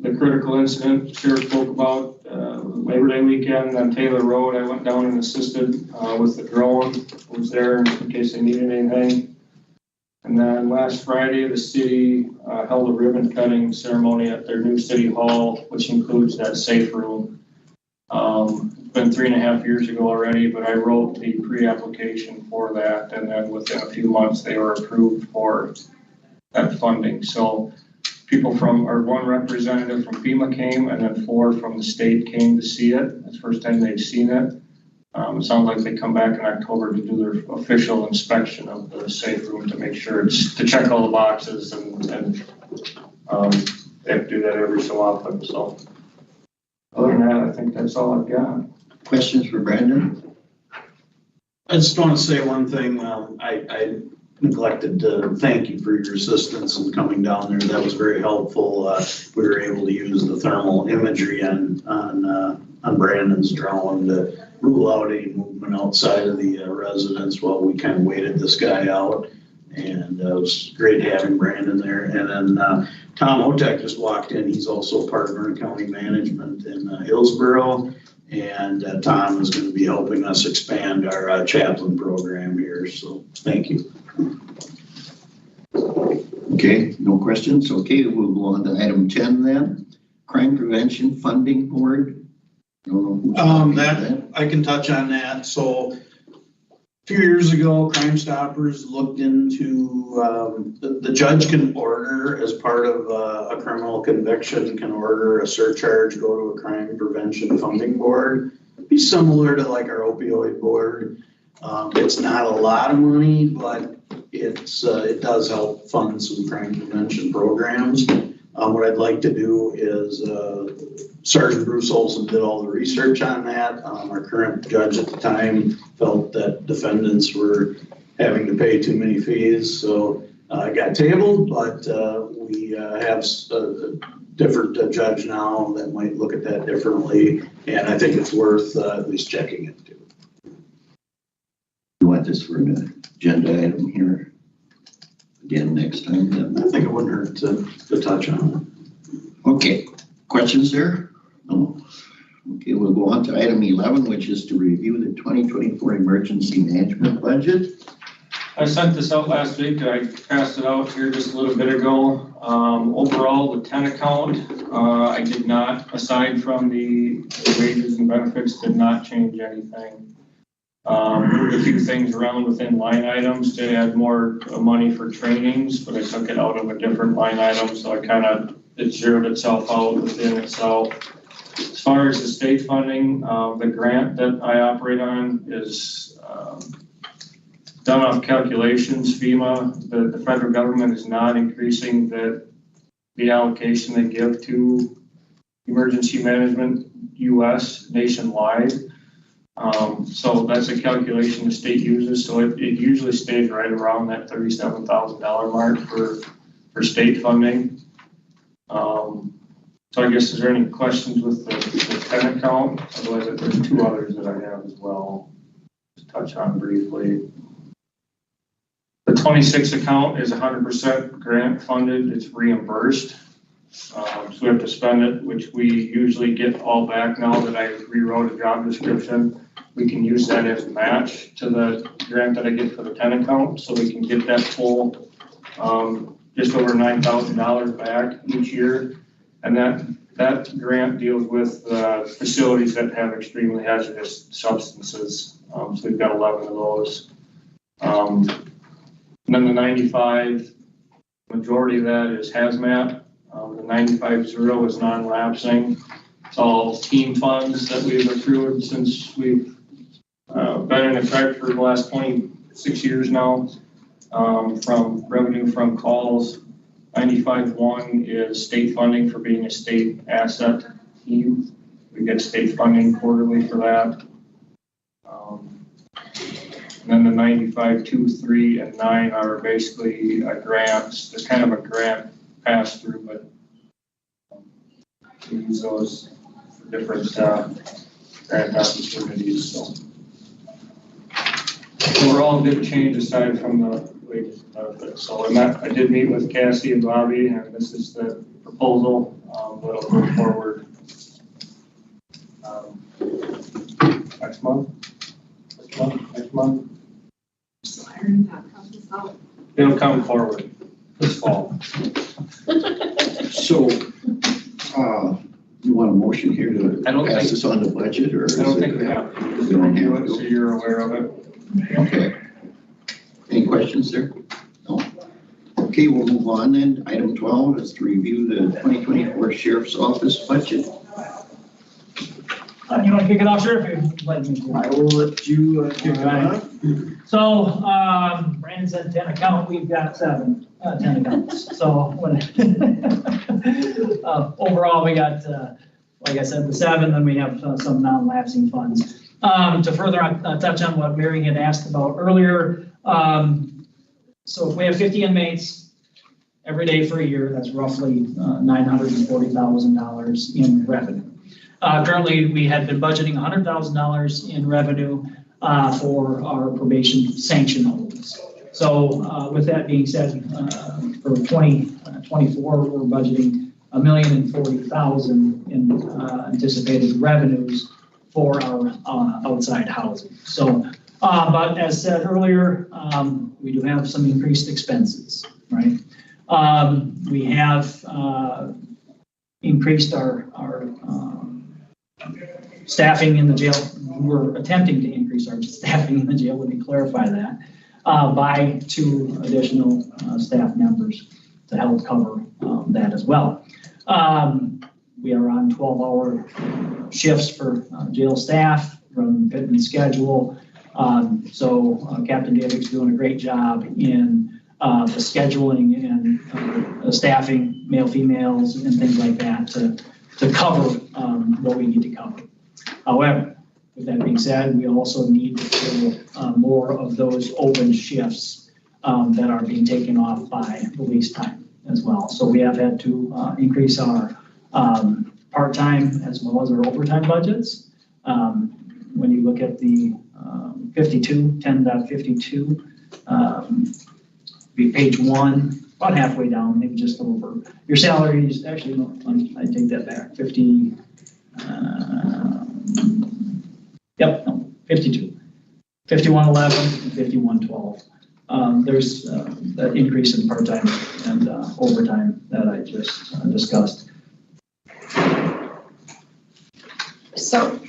The critical incident the sheriff spoke about Labor Day weekend on Taylor Road. I went down and assisted with the drone. I was there in case they needed anything. And then last Friday, the city held a ribbon cutting ceremony at their new city hall, which includes that safe room. It's been 3.5 years ago already, but I wrote the pre-application for that, and then within a few months they were approved for that funding. So one representative from FEMA came, and then 4 from the state came to see it. It's the first time they've seen it. It sounds like they come back in October to do their official inspection of the safe room to make sure to check all the boxes, and they have to do that every so often. So other than that, I think that's all I've got. Questions for Brandon? I just want to say one thing. I neglected to thank you for your assistance in coming down there. That was very helpful. We were able to use the thermal imagery on Brandon's drone to rule out any movement outside of the residence while we kind of waited this guy out. And it was great having Brandon there. And then Tom Otek just walked in. He's also part of Vernon County Management in Hillsborough. And Tom is going to be helping us expand our chaplain program here. So thank you. Okay, no questions. Okay, we'll go on to item 10 then. Crime Prevention Funding Board. That I can touch on that. So a few years ago, Crime Stoppers looked into the judge can order, as part of a criminal conviction, can order a surcharge go to a Crime Prevention Funding Board. It'd be similar to like our opioid board. It's not a lot of money, but it does help fund some crime prevention programs. What I'd like to do is Sergeant Bruce Olson did all the research on that. Our current judge at the time felt that defendants were having to pay too many fees, so it got tabled, but we have a different judge now that might look at that differently, and I think it's worth at least checking it too. You want this for an agenda item here again next time? Then? I think it wouldn't hurt to touch on it. Okay, questions there? No. Okay, we'll go on to item 11, which is to review the 2024 emergency management budget. I sent this out last week. I passed it out here just a little bit ago. Overall, the 10 account, I did not, aside from the wages and benefits, did not change anything. Moved a few things around within line items to add more money for trainings, but I took it out of a different line item, so it zeroed itself out within itself. As far as the state funding, the grant that I operate on is done off calculations. FEMA, the federal government is not increasing the allocation they give to emergency management US nationwide. So that's a calculation the state uses. So it usually stays right around that $37,000 mark for state funding. So I guess, is there any questions with the tenant count? Otherwise, there's two others that I have as well. Just touch on briefly. The 26 account is 100% grant funded. It's reimbursed. So we have to spend it, which we usually get all back now that I rewrote a job description. We can use that as a match to the grant that I get for the tenant account, so we can get that full, just over $9,000 back each year. And that grant deals with facilities that have extremely hazardous substances. So we've got 11 of those. And then the 95, majority of that is hazmat. The 95-0 is non-lapsing. It's all team funds that we've accrued since we've been in effect for the last 26 years now, from revenue from calls. 95-1 is state funding for being a state asset team. We get state funding quarterly for that. And then the 95-2, 3, and 9 are basically grants. There's kind of a grant pass through, but we use those for different grant opportunities. So overall, good change aside from the wages and benefits. So and that, I did meet with Cassie and Bobby, and this is the proposal that'll go forward next month. Next month. Still ironing that process out. It'll come forward this fall. So, you want a motion here to I don't pass think- this on the budget, or? I don't think we have. We don't have So to. you're aware of it. Okay. Any questions there? No? Okay, we'll move on then. Item 12 is to review the 2024 Sheriff's Office budget. You want to kick it off, Sheriff? If you'd like me to. I will let you kick it off. So, Brandon said 10 account, we've got 10 accounts. So, overall, we got, like I said, the 7, then we have some non-lapsing funds. To further touch on what Mary had asked about earlier, so if we have 50 inmates every day for a year, that's roughly $940,000 in revenue. Currently, we had been budgeting $100,000 in revenue for our probation sanction holds. So with that being said, for 2024, we're budgeting $1,040,000 in anticipated revenues for our outside housing. So, but as said earlier, we do have some increased expenses, right? We have increased our staffing in the jail. We're attempting to increase our staffing in the jail, let me clarify that, by 2 additional staff members to help cover that as well. We are on 12-hour shifts for jail staff, running the Pittman schedule. So Captain David's doing a great job in the scheduling and staffing, male, females, and things like that to cover what we need to cover. However, with that being said, we also need to fill more of those open shifts that are being taken off by release time as well. So we have had to increase our part-time as well as our overtime budgets. When you look at the 10.52, be page 1, about halfway down, maybe just over. Your salaries, actually, no, I take that back, 50, yep, no, 52. 5111 and 5112. There's that increase in part-time and overtime that I just discussed. So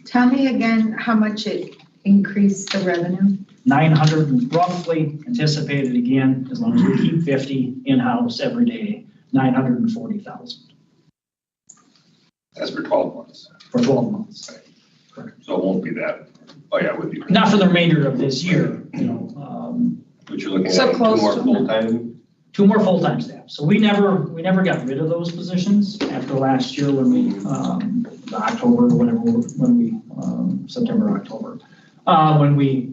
tell me again how much it increased the revenue? 900 roughly anticipated again, as long as we keep 50 in-house every day, 940,000. That's for 12 months. For 12 months. So it won't be that, oh yeah, would be. Not for the remainder of this year, you know. But you're looking So at 2 close more to full-time? 2 more full-time staff. So we never got rid of those positions after last year when we, October, whatever, when we, September, October, when we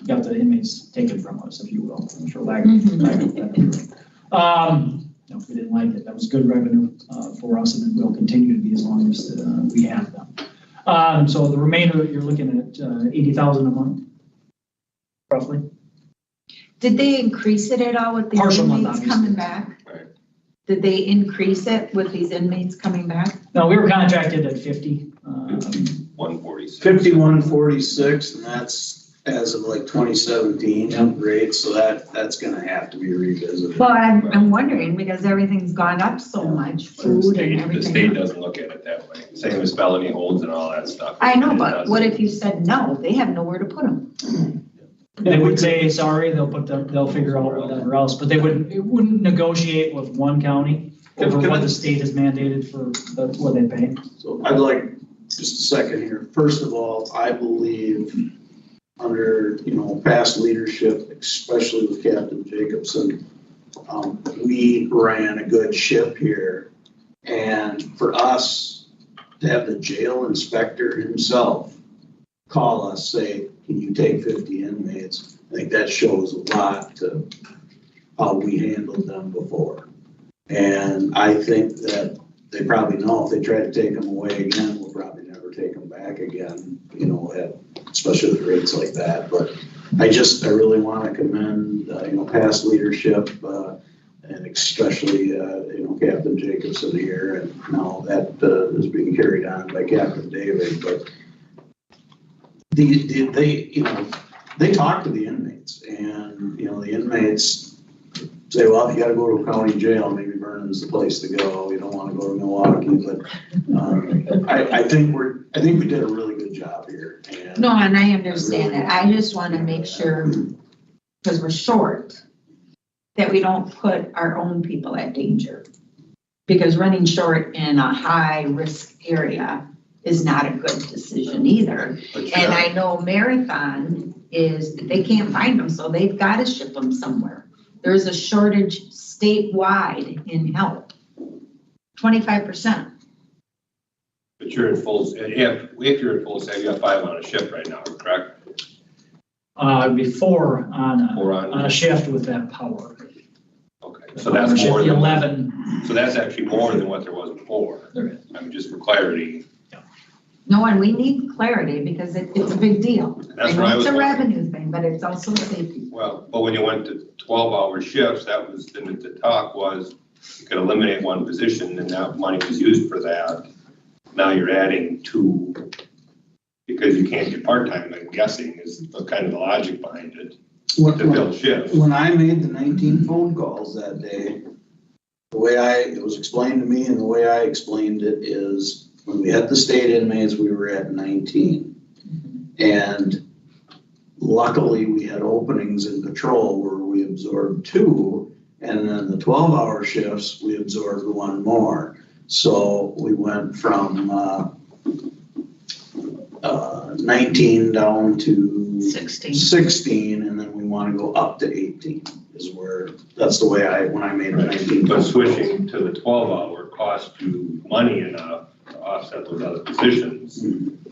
got the inmates taken from us, if you will, for lack of better. No, we didn't like it. That was good revenue for us, and it will continue to be as long as we have them. So the remainder, you're looking at 80,000 a month, roughly. Did they increase it at all with the Partial month, inmates coming back? Right. Did they increase it with these inmates coming back? No, we were contracted at 50. 146. 5146, and that's as of like 2017 rates, so that's gonna have to be revisited. Well, I'm wondering, because everything's gone up so much, food and The everything. state doesn't look at it that way, same as felony holds and all that stuff. I know, It but doesn't. what if you said no? They have nowhere to put them. They would say, sorry, they'll figure out whatever else, but it wouldn't negotiate with one county over what the state has mandated for what they pay. So I'd like just a second here. First of all, I believe under, past leadership, especially with Captain Jacobson, we ran a good ship here. And for us to have the jail inspector himself call us, say, can you take 50 inmates? I think that shows a lot to how we handled them before. And I think that they probably know if they try to take them away again, we'll probably never take them back again, especially with rates like that. But I really want to commend, past leadership, and especially, Captain Jacobson here. And now that is being carried on by Captain David. But they talk to the inmates, and, the inmates say, well, if you got to go to a county jail, maybe Vernon's the place to go. You don't want to go to Milwaukee, but I think we did a really good job here. No, and I understand that. I just want to make sure, because we're short, that we don't put our own people at danger. Because running short in a high-risk area is not a good decision either. And I know Marathon they can't find them, so they've got to ship them somewhere. There's a shortage statewide in help, 25%. But you're in full, if you're in full staff, you have 5 on a shift right now, correct? Before on a shift with that power. Okay, so that's more than 11. So that's actually more than what there was before. There is. I mean, just for clarity. No, and we need clarity because it's a big deal. That's what I was It's a wondering. revenue thing, but it's also a safety. Well, but when you went to 12-hour shifts, that was, the talk was you could eliminate one position and that money was used for that. Now you're adding 2 because you can't get part-time, I'm guessing, is the kind of the logic behind it, to fill shifts. When I made the 19 phone calls that day, the way it was explained to me and the way I explained it is when we had the state inmates, we were at 19. And luckily we had openings in patrol where we absorbed 2, and then the 12-hour shifts, we absorbed 1 more. So we went from 19 down to 16, and then we want to go up to 18 that's the way when I made the 19. But switching to the 12-hour cost you money enough to offset those other positions.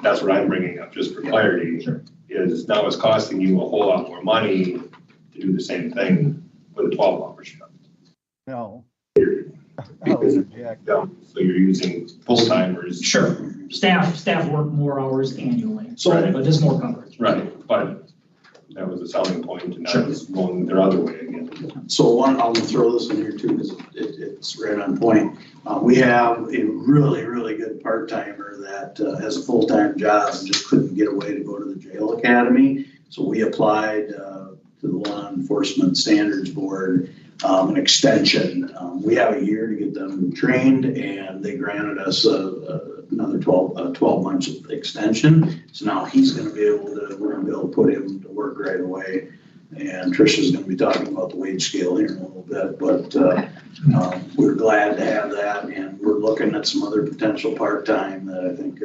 That's what I'm bringing up, just for clarity. Sure. Is now it's costing you a whole lot more money to do the same thing with a 12-hour shift. No. So you're using full-timers. Sure. Staff work more hours annually, So- but there's more coverage. Right, but that was a selling point, and now it's going their other way again. So I'll throw this in here too, because it's right on point. We have a really, really good part-timer that has a full-time job and just couldn't get away to go to the jail academy. So we applied to the Law Enforcement Standards Board an extension. We have a year to get them trained, and they granted us another 12 months of extension. So now we're going to be able to put him to work right away. And Tricia's going to be talking about the wage scale here in a little bit, but we're glad to have that, and we're looking at some other potential part-time that I think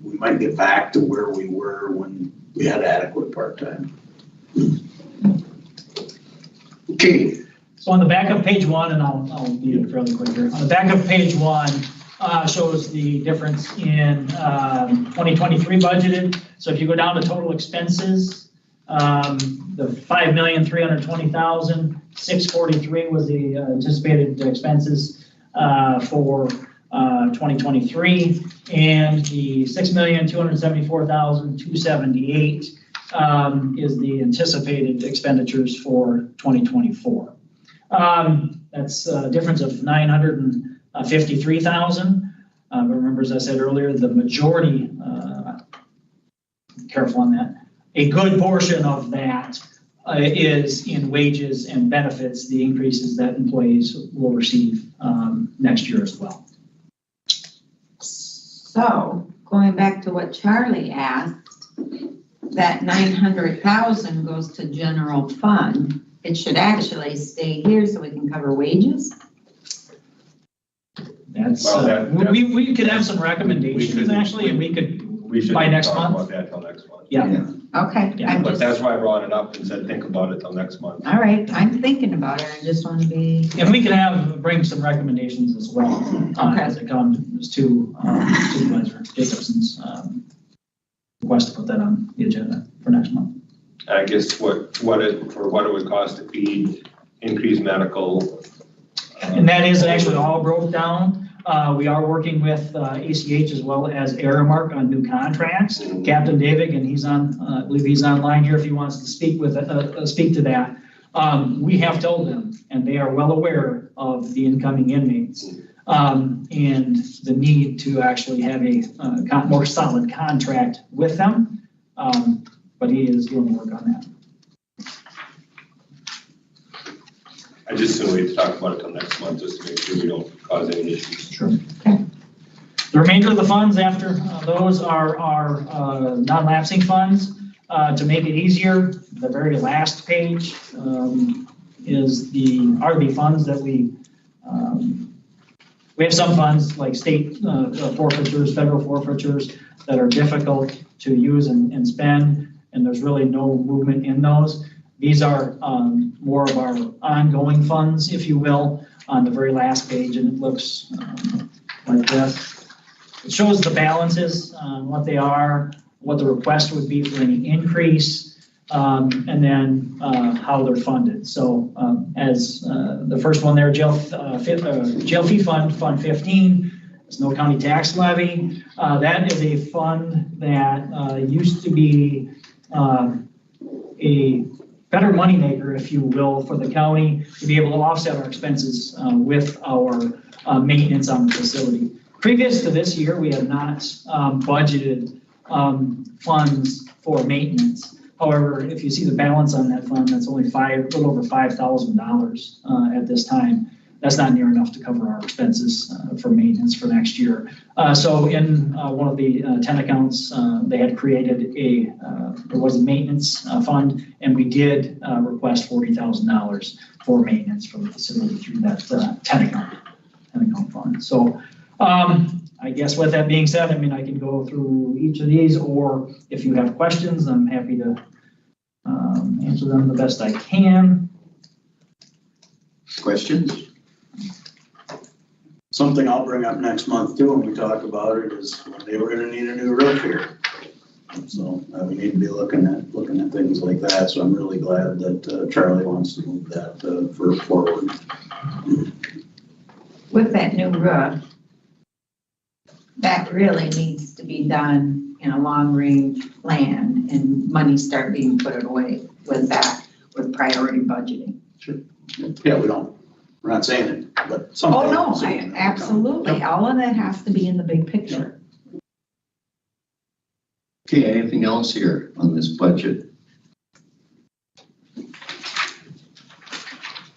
we might get back to where we were when we had adequate part-time. Okay. So on the back of page 1, and I'll be it fairly quick here. On the back of page 1 shows the difference in 2023 budgeted. So if you go down to total expenses, the $5,320,000, 643 was the anticipated expenses for 2023, and the $6,274,278 is the anticipated expenditures for 2024. That's a difference of $953,000. But remember, as I said earlier, the majority, careful on that, a good portion of that is in wages and benefits, the increases that employees will receive next year as well. So going back to what Charlie asked, that 900,000 goes to general fund. It should actually stay here so we can cover wages. That's, Well, we could have some recommendations actually, and we could, should by next talk month? about that till next month. Yeah. Okay, Yeah, I'm But just, that's why I brought it up and said, think about it till next month. all right, I'm thinking about it. I just want to be, And we can bring some recommendations as well, as it comes to Supervisor Jacobson's request to put that on the agenda for next month. I guess what it would cost to feed, increase medical. And that is actually all broke down. We are working with ACH as well as Aramark on new contracts. Captain David, and he's on, I believe he's online here if he wants to speak to that. We have told them, and they are well aware of the incoming inmates and the need to actually have a more solid contract with them. But he is doing work on that. I just couldn't wait to talk about it till next month, just to make sure we don't cause any issues. Sure. Okay. The remainder of the funds after those are non-lapsing funds. To make it easier, the very last page are the funds that we have some funds like state forfeitures, federal forfeitures that are difficult to use and spend, and there's really no movement in those. These are more of our ongoing funds, if you will, on the very last page, and it looks like this. It shows the balances, what they are, what the request would be for any increase, and then how they're funded. So as the first one there, jail fee fund, Fund 15, Snow County tax levy. That is a fund that used to be a better moneymaker, if you will, for the county to be able to offset our expenses with our maintenance on the facility. Previous to this year, we have not budgeted funds for maintenance. However, if you see the balance on that fund, that's only a little over $5,000 at this time. That's not near enough to cover our expenses for maintenance for next year. So in one of the 10 accounts, they had created there was a maintenance fund, and we did request $40,000 for maintenance for the facility through that 10 account fund. So I guess with that being said, I mean, I can go through each of these, or if you have questions, I'm happy to answer them the best I can. Questions? Something I'll bring up next month too, when we talk about it, is one day we're gonna need a new roof here. So we need to be looking at things like that. So I'm really glad that Charlie wants to move that forward. with that new roof, that really needs to be done in a long-range plan and money start being put away with that, with priority budgeting. Sure. Yeah, we're not saying it, but something. Oh, no, absolutely. All of that has to be in the big picture. Okay, anything else here on this budget?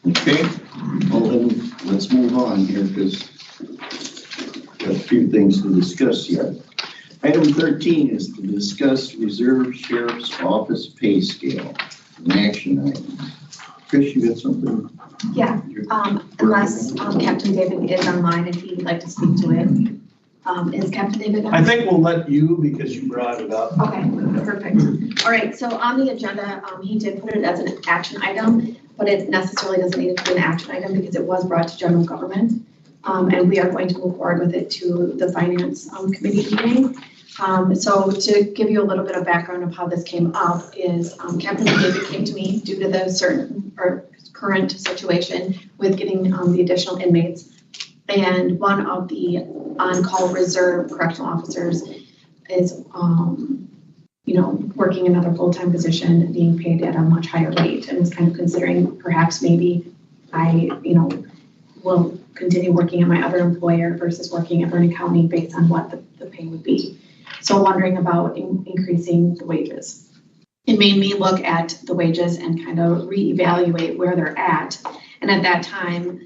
Okay, well then, let's move on here because we've got a few things to discuss yet. Item 13 is to discuss Reserve Sheriff's Office pay scale, an action item. Chris, you got something? Yeah, unless Captain David is online, if he'd like to speak to it. Is Captain David on? I think we'll let you, because you brought it up. Okay, perfect. All right, so on the agenda, he did put it as an action item, but it necessarily doesn't need to be an action item because it was brought to general government. And we are going to move forward with it to the finance committee meeting. So to give you a little bit of background of how this came up is Captain David came to me due to the current current situation with getting the additional inmates. And one of the on-call reserve correctional officers is, working another full-time position, being paid at a much higher rate, and was kind of considering perhaps maybe I, will continue working at my other employer versus working at Vernon County based on what the pay would be. So wondering about increasing the wages. It made me look at the wages and kind of reevaluate where they're at. And at that time,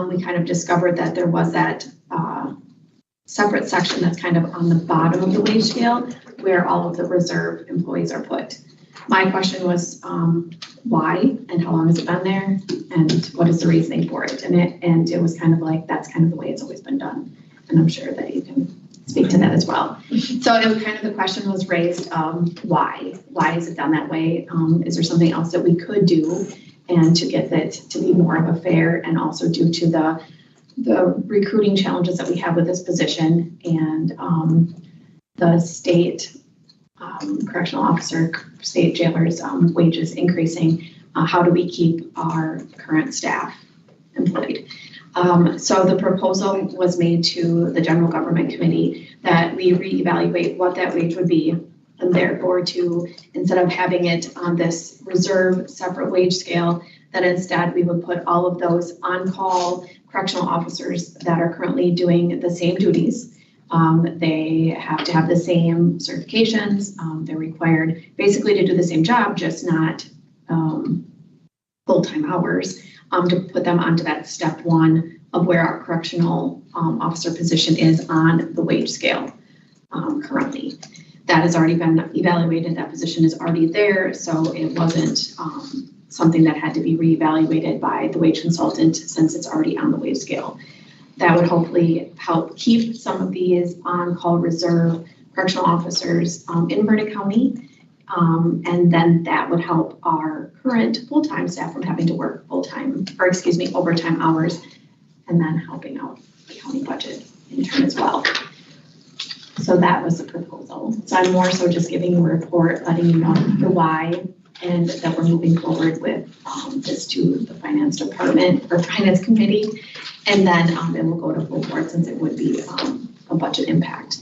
we kind of discovered that there was that separate section that's kind of on the bottom of the wage scale where all of the reserve employees are put. My question was why and how long has it been there and what is the reasoning for it? And it was kind of like, that's kind of the way it's always been done. And I'm sure that you can speak to that as well. So it was kind of the question was raised, why? Why is it done that way? Is there something else that we could do and to get it to be more of a fair, and also due to the recruiting challenges that we have with this position and the state correctional officer, state jailers wages increasing, how do we keep our current staff employed? So the proposal was made to the General Government Committee that we reevaluate what that wage would be, and therefore to, instead of having it on this reserve separate wage scale, that instead we would put all of those on-call correctional officers that are currently doing the same duties. They have to have the same certifications. They're required basically to do the same job, just not full-time hours, to put them onto that step one of where our correctional officer position is on the wage scale currently. That has already been evaluated. That position is already there, so it wasn't something that had to be reevaluated by the wage consultant since it's already on the wage scale. That would hopefully help keep some of these on-call reserve correctional officers in Vernon County. And then that would help our current full-time staff from having to work overtime hours, and then helping out the county budget in turn as well. So that was the proposal. So I'm more so just giving you a report, letting you know the why, and that we're moving forward with this to the finance department or finance committee. And then it will go to full board since it would be a budget impact.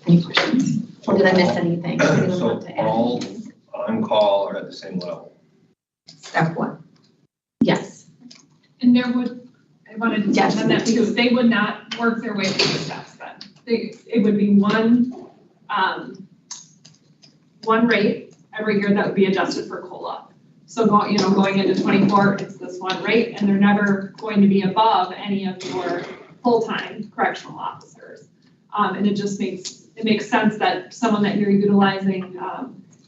Any questions? Or did I miss anything? So all on call are at the same level? Step one. Yes. And I wanted to touch on that because they would not work their way through the steps then. It would be one rate every year that would be adjusted for COLA. So going into 24, it's this one rate, and they're never going to be above any of your full-time correctional officers. And it just makes sense that someone that you're utilizing,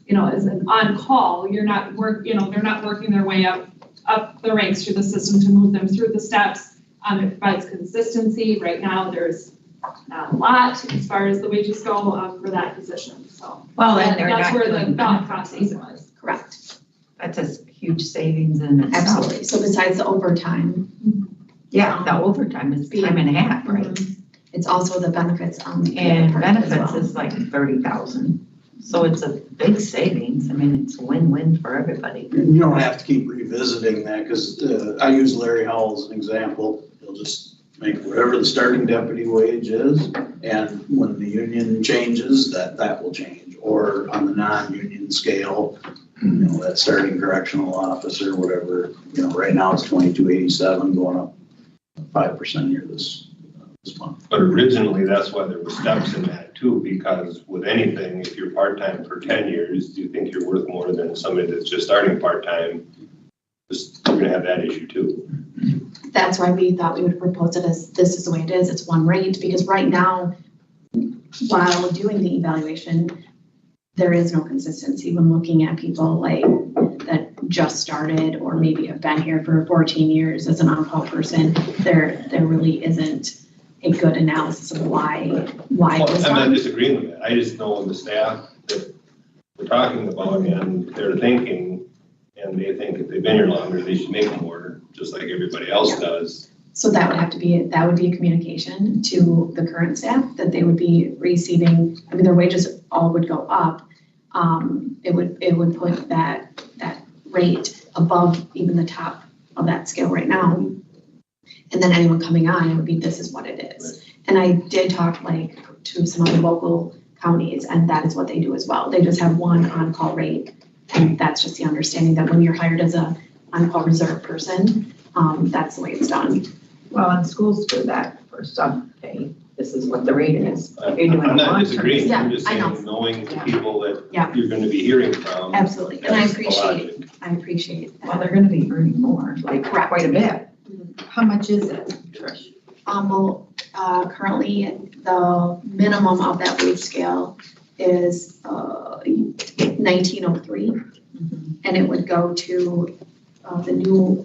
as an on-call, they're not working their way up the ranks through the system to move them through the steps. It provides consistency. Right now, there's not a lot as far as the wages go for that position. So that's where the thought process was. Correct. That's a huge savings in itself. Absolutely. So besides the overtime. Yeah, the overtime is time and a half, right? It's also the benefits on the and benefits is like 30,000. So it's a big savings. I mean, it's a win-win for everybody. And you don't have to keep revisiting that because I use Larry Howell as an example. He'll just make whatever the starting deputy wage is, and when the union changes, that will change. Or on the non-union scale, that starting correctional officer, whatever, right now it's 2287, going up 5% here this month. But originally, that's why there were steps in that too, because with anything, if you're part-time for 10 years, do you think you're worth more than somebody that's just starting part-time? You're gonna have that issue too. That's why we thought we would propose it as this is the way it is. It's one rate, because right now, while doing the evaluation, there is no consistency when looking at people like that just started or maybe have been here for 14 years as an on-call person. There really isn't a good analysis of why it was I'm done. not disagreeing with that. I just know the staff that we're talking about and they're thinking, and they think if they've been here longer, they should make more, just like everybody else does. So that would be a communication to the current staff that they would be receiving. I mean, their wages all would go up. It would put that rate above even the top of that scale right now. And then anyone coming on, it would be, this is what it is. And I did talk like to some other local counties, and that is what they do as well. They just have one on-call rate. And that's just the understanding that when you're hired as a on-call reserve person, that's the way it's done. Well, and schools do that for some pay. This is what the rate is. You're doing I'm not long-term. disagreeing, Yeah, I'm just I know. saying, knowing the Yeah. people that Yeah. you're gonna be hearing from. Absolutely, and I that's the logic. appreciate Well, that. they're gonna be earning more, like Correct. quite a bit. How much is it, Trish? Well, currently, the minimum of that wage scale is 1903, and it would go to the new,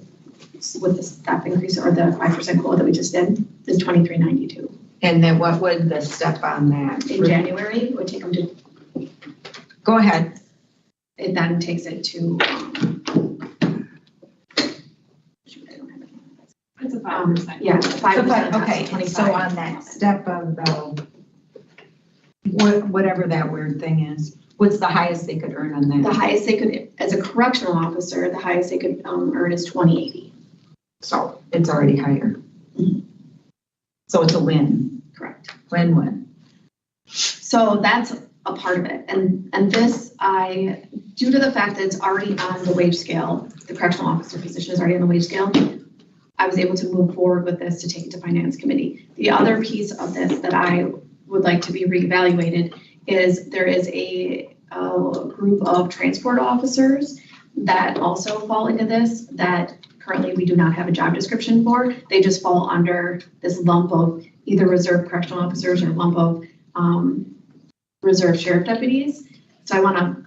with the step increase or the 5% COLA that we just did, is 2392. And then what would the step on that? In January, it would take them to, Go ahead. it then takes it to, shoot, I don't have it. It's a 5%. Yeah, 5%. Okay, so on that step of the, whatever that weird thing is, what's the highest they could earn on The that? highest they could, as a correctional officer, the highest they could earn is 2080. So it's already higher. So it's a win, Correct. win-win. So that's a part of it. And this, due to the fact that it's already on the wage scale, the correctional officer position is already on the wage scale, I was able to move forward with this to take it to finance committee. The other piece of this that I would like to be reevaluated is there is a group of transport officers that also fall into this that currently we do not have a job description for. They just fall under this lump of either reserve correctional officers or lump of reserve sheriff deputies. So I want to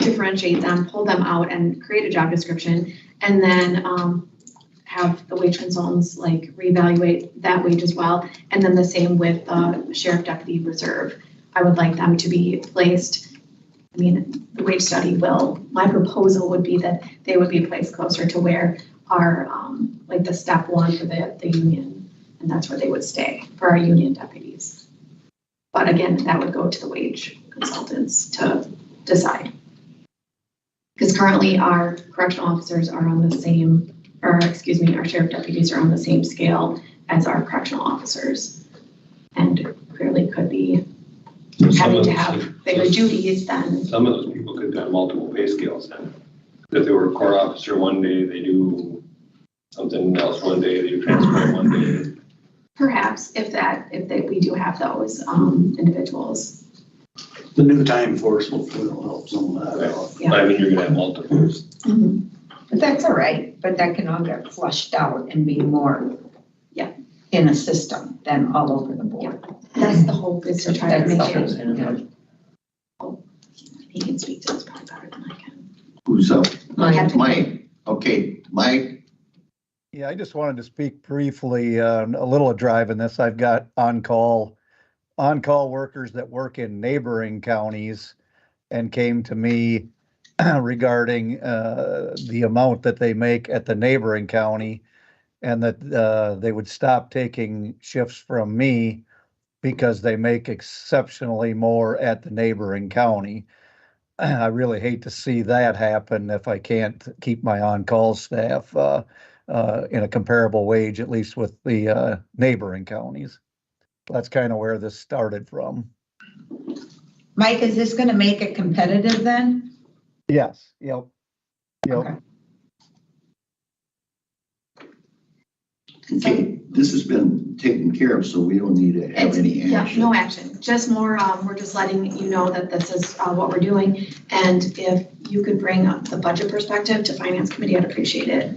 differentiate them, pull them out and create a job description, and then have the wage consultants like reevaluate that wage as well. And then the same with sheriff deputy reserve. I would like them to be placed, I mean, the wage study my proposal would be that they would be placed closer to where our, like the step one for the union, and that's where they would stay for our union deputies. But again, that would go to the wage consultants to decide. Because currently our correctional officers are on the same, or excuse me, our sheriff deputies are on the same scale as our correctional officers. And clearly could be having to have bigger duties than. Some of those people could be on multiple pay scales then. If they were a court officer one day, they do something else one day, they do transport one day. Perhaps, if we do have those individuals. The new time force will help some of that out. Yeah. I mean, you're gonna have multiples. Mhm. But that's all right, but that can all get flushed out and be more in a system than all over the board. That's the hope, is to try to make That's it. the He can speak to this probably better than I can. Who's up? Mike. Mike, okay, Mike, Yeah, I just wanted to speak briefly, a little of driving this. I've got on-call workers that work in neighboring counties and came to me regarding the amount that they make at the neighboring county, and that they would stop taking shifts from me because they make exceptionally more at the neighboring county. I really hate to see that happen if I can't keep my on-call staff in a comparable wage, at least with the neighboring counties. That's kind of where this started from. Mike, is this gonna make it competitive then? Yes, yep. Okay. okay, this has been taken care of, so we don't need to have any Yeah, action. no action, just more, we're just letting you know that this is what we're doing. And if you could bring up the budget perspective to finance committee, I'd appreciate it.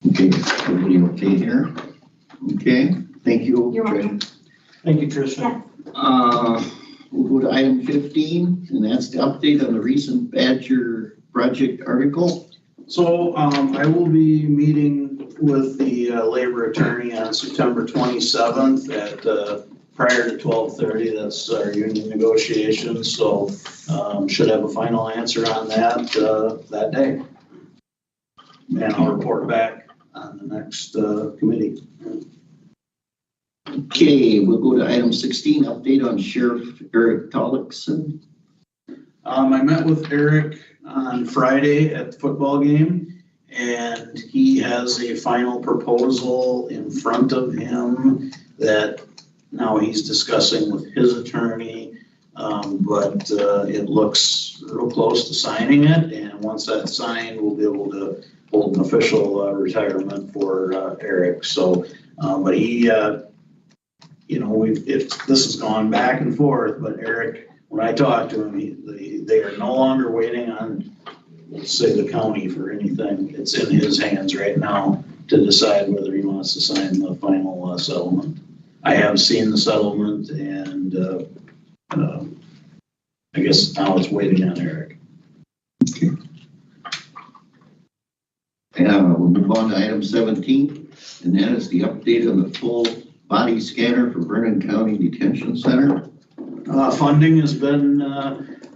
Okay, everybody okay here? Okay, thank you. You're welcome. Thank you, Tricia. We'll go to item 15, and that's the update on the recent Badger project article. So I will be meeting with the labor attorney on September 27th at prior to 12:30. That's our union negotiations. So should have a final answer on that day. And I'll report back on the next committee. Okay, we'll go to item 16, update on Sheriff Eric Tollickson. I met with Eric on Friday at the football game, and he has a final proposal in front of him that now he's discussing with his attorney, but it looks real close to signing it, and once that's signed, we'll be able to hold an official retirement for Eric. So, but he, this has gone back and forth, but Eric, when I talked to him, they are no longer waiting on, let's say, the county for anything. It's in his hands right now to decide whether he wants to sign the final settlement. I have seen the settlement, and I guess now it's waiting on Eric. Okay. We'll move on to item 17, and that is the update on the full body scanner for Vernon County Detention Center. Funding has been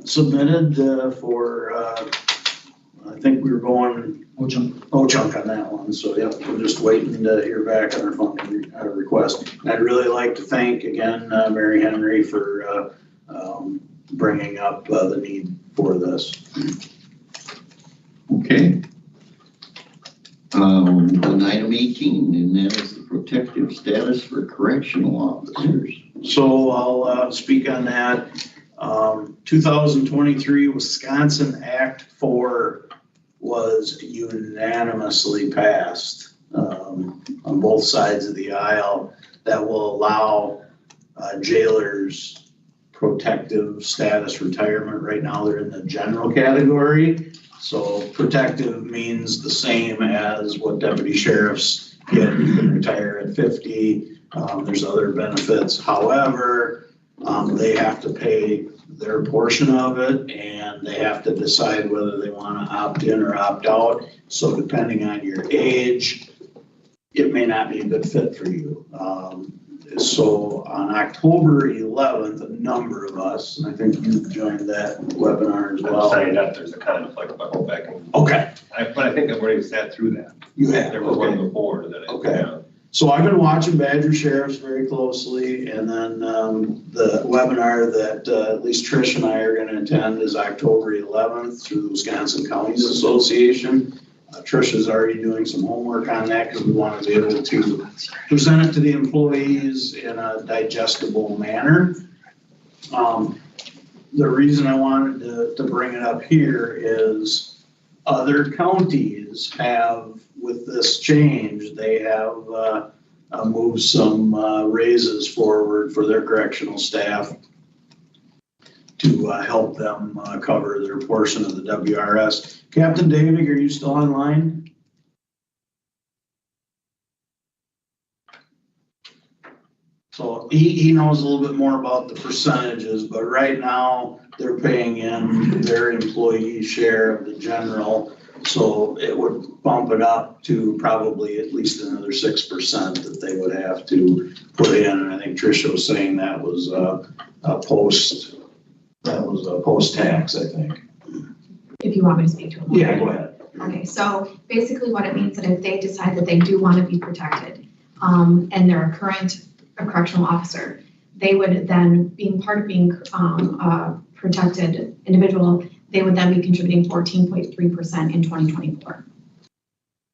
submitted for, I think we were going chunk on that one. So yeah, we're just waiting to hear back on our funding request. And I'd really like to thank again, Mary Henry for bringing up the need for this. Okay. On item 18, and that is the protective status for correctional officers. So I'll speak on that. 2023 Wisconsin Act 4 was unanimously passed on both sides of the aisle that will allow jailers protective status retirement. Right now they're in the general category. So protective means the same as what deputy sheriffs get. You can retire at 50. There's other benefits. However, they have to pay their portion of it, and they have to decide whether they want to opt in or opt out. So depending on your age, it may not be a good fit for you. So on October 11th, a number of us, and I think you joined that webinar as well. I'm saying that there's a conflict, but I hope I can. Okay. But I think I've already sat through that. You have. There was one before that. Okay. So I've been watching Badger Sheriffs very closely, and then the webinar that at least Trish and I are going to attend is October 11th through the Wisconsin Counties Association. Trish is already doing some homework on that because we want to be able to present it to the employees in a digestible manner. The reason I wanted to bring it up here is other counties have, with this change, they have moved some raises forward for their correctional staff to help them cover their portion of the WRS. Captain David, are you still online? So he knows a little bit more about the percentages, but right now they're paying in their employee share of the general. So it would bump it up to probably at least another 6% that they would have to put in. And I think Tricia was saying that was a post-tax, I think. If you want me to speak to them. Yeah, go ahead. Okay, so basically what it means that if they decide that they do want to be protected, and they're a current correctional officer, they would then, being part of being a protected individual, they would then be contributing 14.3% in 2024.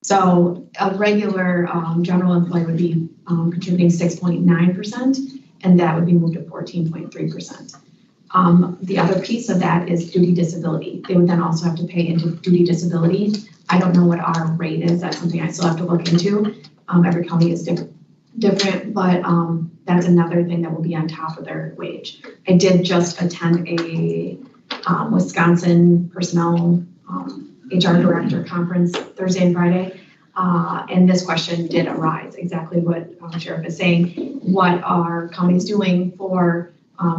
So a regular general employee would be contributing 6.9%, and that would be moved to 14.3%. The other piece of that is duty disability. They would then also have to pay into duty disability. I don't know what our rate is. That's something I still have to look into. Every county is different, but that's another thing that will be on top of their wage. I did just attend a Wisconsin personnel HR director conference Thursday and Friday, and this question did arise, exactly what Sheriff is saying. What are counties doing for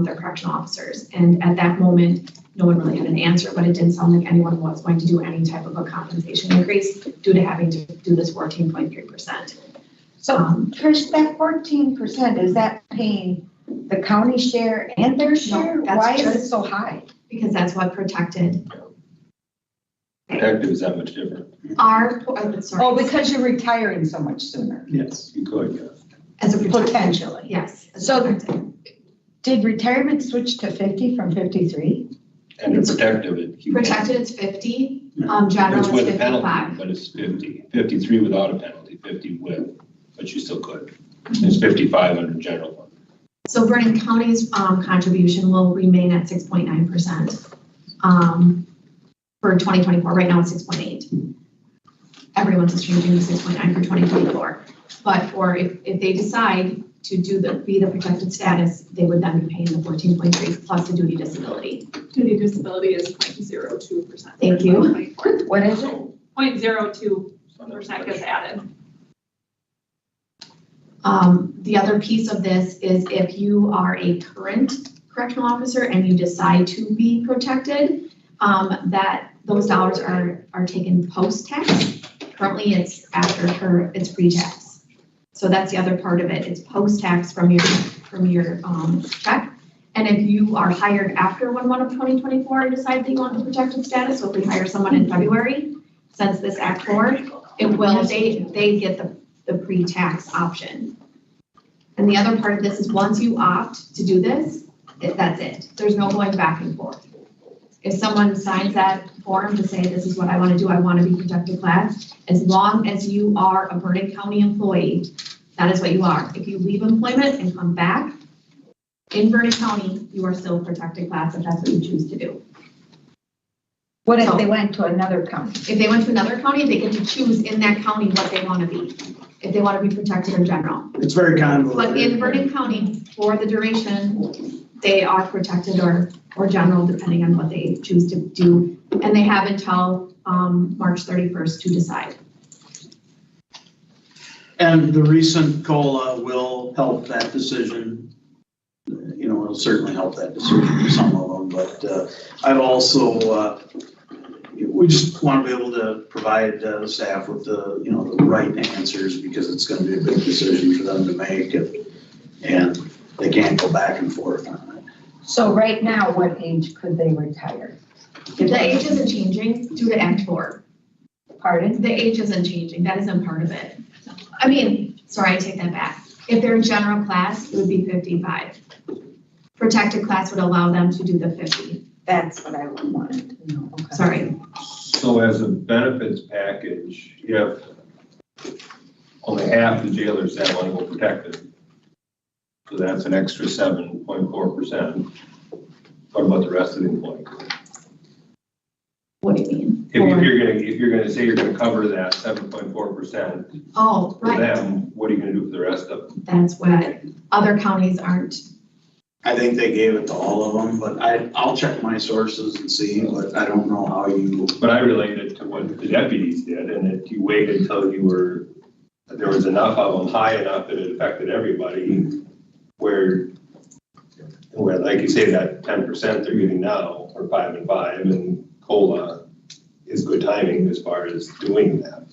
their correctional officers? And at that moment, no one really had an answer, but it didn't sound like anyone was going to do any type of a compensation increase due to having to do this 14.3%. So Trish, that 14%, is that paying the county share and their share? No, Why is it so high? Because that's what protected. Protective is that much different? Oh, because you're retiring so much sooner. Yes, you could, yes. As a potentially. Yes. So did retirement switch to 50 from 53? And the protective, Protected, it's 50, general it's is with a penalty, 55. but it's 50. 53 without a penalty, 50 with, but you still could. It's 55 under general fund. So Vernon County's contribution will remain at 6.9% for 2024. Right now it's 6.8. Everyone's is changing to 6.9 for 2024. But or if they decide to be the protected status, they would then be paying the 14.3 plus the duty disability. Duty disability is 0.02%. Thank you. What is it? 0.02% gets added. The other piece of this is if you are a current correctional officer and you decide to be protected, that those dollars are taken post-tax. Currently, it's it's pre-tax. So that's the other part of it. It's post-tax from your check. And if you are hired after 1/1 of 2024 and decide that you want the protected status, so if we hire someone in February, since this Act 4, it will, they get the pre-tax option. And the other part of this is once you opt to do this, that's it. There's no going back and forth. If someone signs that form to say, this is what I want to do, I want to be protected class, as long as you are a Vernon County employee, that is what you are. If you leave employment and come back in Vernon County, you are still protected class if that's what you choose to do. What if they went to another county? If they went to another county, they get to choose in that county what they want to be. If they want to be protected or general. It's very convoluted. But in Vernon County, for the duration, they are protected or general, depending on what they choose to do. And they have until March 31st to decide. And the recent COLA will help that decision. You know, it'll certainly help that decision for some of them, but I've also, we just want to be able to provide the staff with the right answers because it's going to be a big decision for them to make and they can't go back and forth on it. So right now, what age could they retire? The age isn't changing due to Act 4. Pardon? The age isn't changing. That isn't part of it. I mean, sorry, I take that back. If they're in general class, it would be 55. Protected class would allow them to do the 50. That's what I wanted to know. Okay. Sorry. So as a benefits package, if only half the jailers that want to go protected, so that's an extra 7.4%. What about the rest of the employees? What do you mean? If you're gonna say you're gonna cover that 7.4%. Oh, right. For them, what are you gonna do for the rest of them? That's what other counties aren't. I think they gave it to all of them, but I'll check my sources and see, but I don't know how you. But I related to what the deputies did, and if you waited until there was enough of them high enough that it affected everybody, where like you say, that 10% they're getting now, or 5 and 5, and COLA is good timing as far as doing that.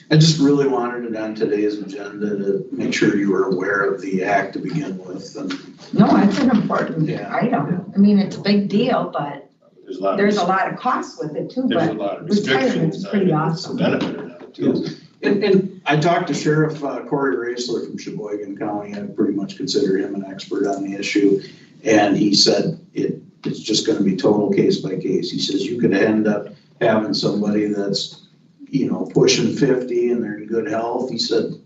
I just really wanted it on today's agenda to make sure you were aware of the act to begin with. No, it's an important item. I mean, it's a big deal, but there's a lot of costs with it too. There's but a lot of retirement's restrictions. pretty awesome. It's a benefit or not, too. And I talked to Sheriff Corey Raisler from Sheboygan County. I pretty much consider him an expert on the issue. And he said it's just going to be total case by case. He says you could end up having somebody that's, pushing 50 and they're in good health. He said,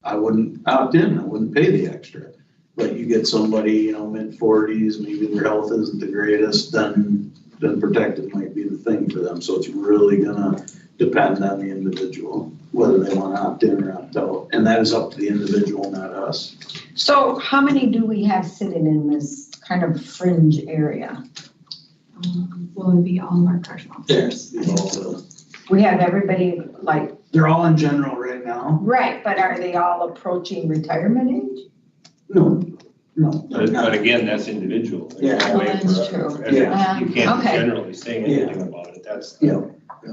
I wouldn't opt in. I wouldn't pay the extra. But you get somebody, mid-40s, maybe their health isn't the greatest, then protected might be the thing for them. So it's really gonna depend on the individual, whether they want to opt in or opt out. And that is up to the individual, not us. So how many do we have sitting in this kind of fringe area? Will it be all of our correctional officers? Yes. We have everybody like. They're all in general right now. Right, but are they all approaching retirement age? No. But again, that's individual. Yeah. That's true. Yeah. You can't Okay. generally say anything about it. That's. Yeah.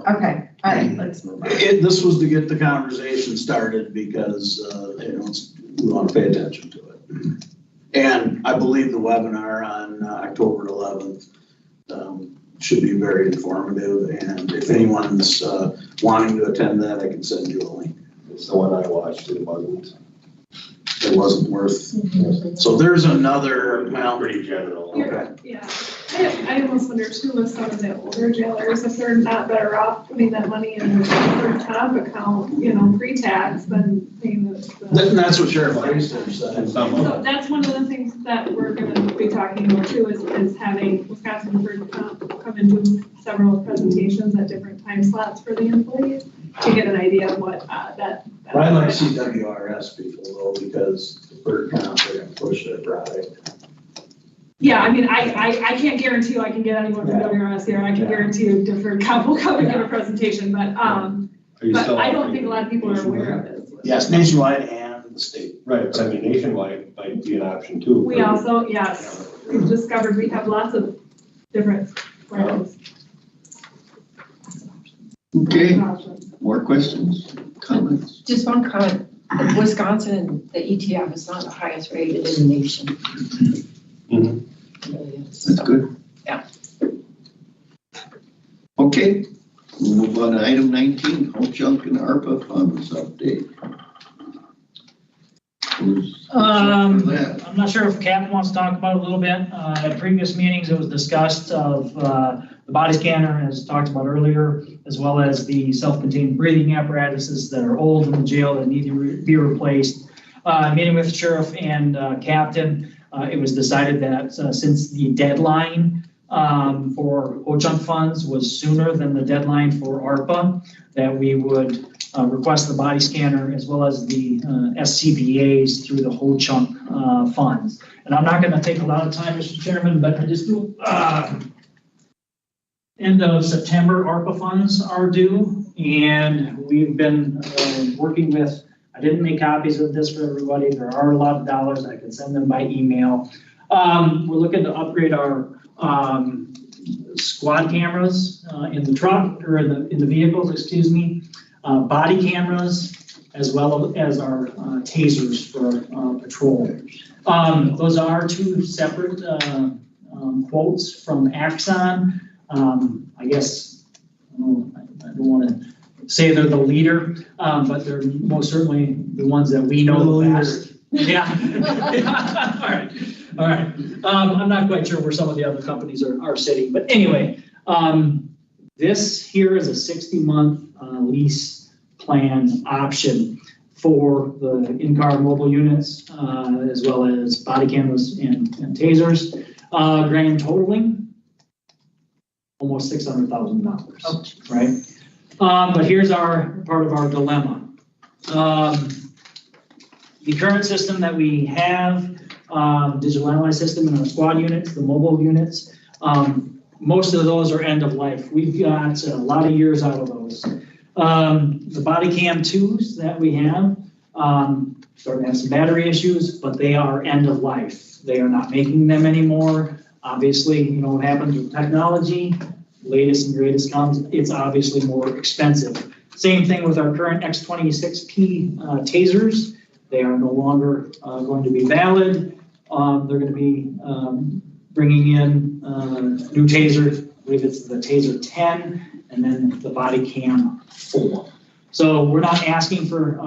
Okay, all right, let's move on. This was to get the conversation started because, we want to pay attention to it. And I believe the webinar on October 11th should be very informative. And if anyone's wanting to attend that, I can send you a link. It's the one I watched. It wasn't worth. So there's another. Pretty general. Okay. Yeah. I almost wonder too with some of the older jailers, if they're not better off putting that money in their comp account, pre-tax than paying That's what Sheriff Heister said. So that's one of the things that we're gonna be talking about too, is having Wisconsin Deferred Comp come and do several presentations at different time slots for the employees to get an idea of what that. I'd like to see WRS people though, because deferred comp, they're gonna push that ride. Yeah, I mean, I can't guarantee I can get anyone from WRS here. I can guarantee you Deferred Comp will come and give a presentation, but I don't think a lot of people are aware of it. Yes, nationwide and the state. Right, but I mean, nationwide might be an option too. We also, yes, we've discovered we have lots of different plans. Okay, more questions, comments? Just one comment. In Wisconsin, the ETF is not the highest rated in the nation. Mhm. It really is. That's good. Yeah. Okay, we'll move on to item 19, home junk and ARPA funds update. Who's up for that? I'm not sure if Cap wants to talk about it a little bit. At previous meetings, it was discussed of the body scanner, as talked about earlier, as well as the self-contained breathing apparatuses that are old in the jail that need to be replaced. Meeting with the sheriff and captain, it was decided that since the deadline for OCHUNK funds was sooner than the deadline for ARPA, that we would request the body scanner as well as the SCBA's through the OCHUNK funds. And I'm not going to take a lot of time, Mr. Chairman, but I just do end of September ARPA funds are due, and we've been working with. I didn't make copies of this for everybody. There are a lot of dollars. I can send them by email. We're looking to upgrade our squad cameras in the truck or in the vehicles, excuse me. Body cameras, as well as our tasers for patrol. Those are two separate quotes from Axon. I guess I don't want to say they're the leader, but they're most certainly the ones that we know the best. Yeah. All right. I'm not quite sure where some of the other companies are sitting, but anyway, this here is a 60-month lease plan option for the in-car mobile units, as well as body cameras and tasers, grand totaling almost $600,000, right? But here's part of our dilemma. The current system that we have, digital analyze system in our squad units, the mobile units, most of those are end of life. We've got a lot of years out of those. The body cam 2s that we have starting to have some battery issues, but they are end of life. They are not making them anymore. Obviously, you know what happens with technology, latest and greatest comes, it's obviously more expensive. Same thing with our current X26P tasers. They are no longer going to be valid. They're going to be bringing in new taser, I believe it's the Taser 10, and then the body cam 4. So we're not asking for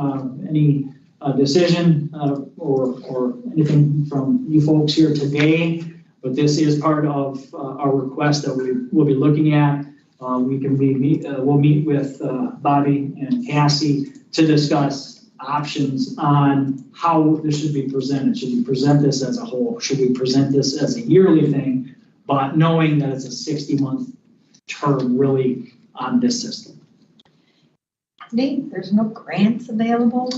any decision or anything from you folks here today, but this is part of our request that we will be looking at. We'll meet with Bobby and Cassie to discuss options on how this should be presented. Should we present this as a whole? Should we present this as a yearly thing, but knowing that it's a 60-month term really on this system? Nate, there's no grants available?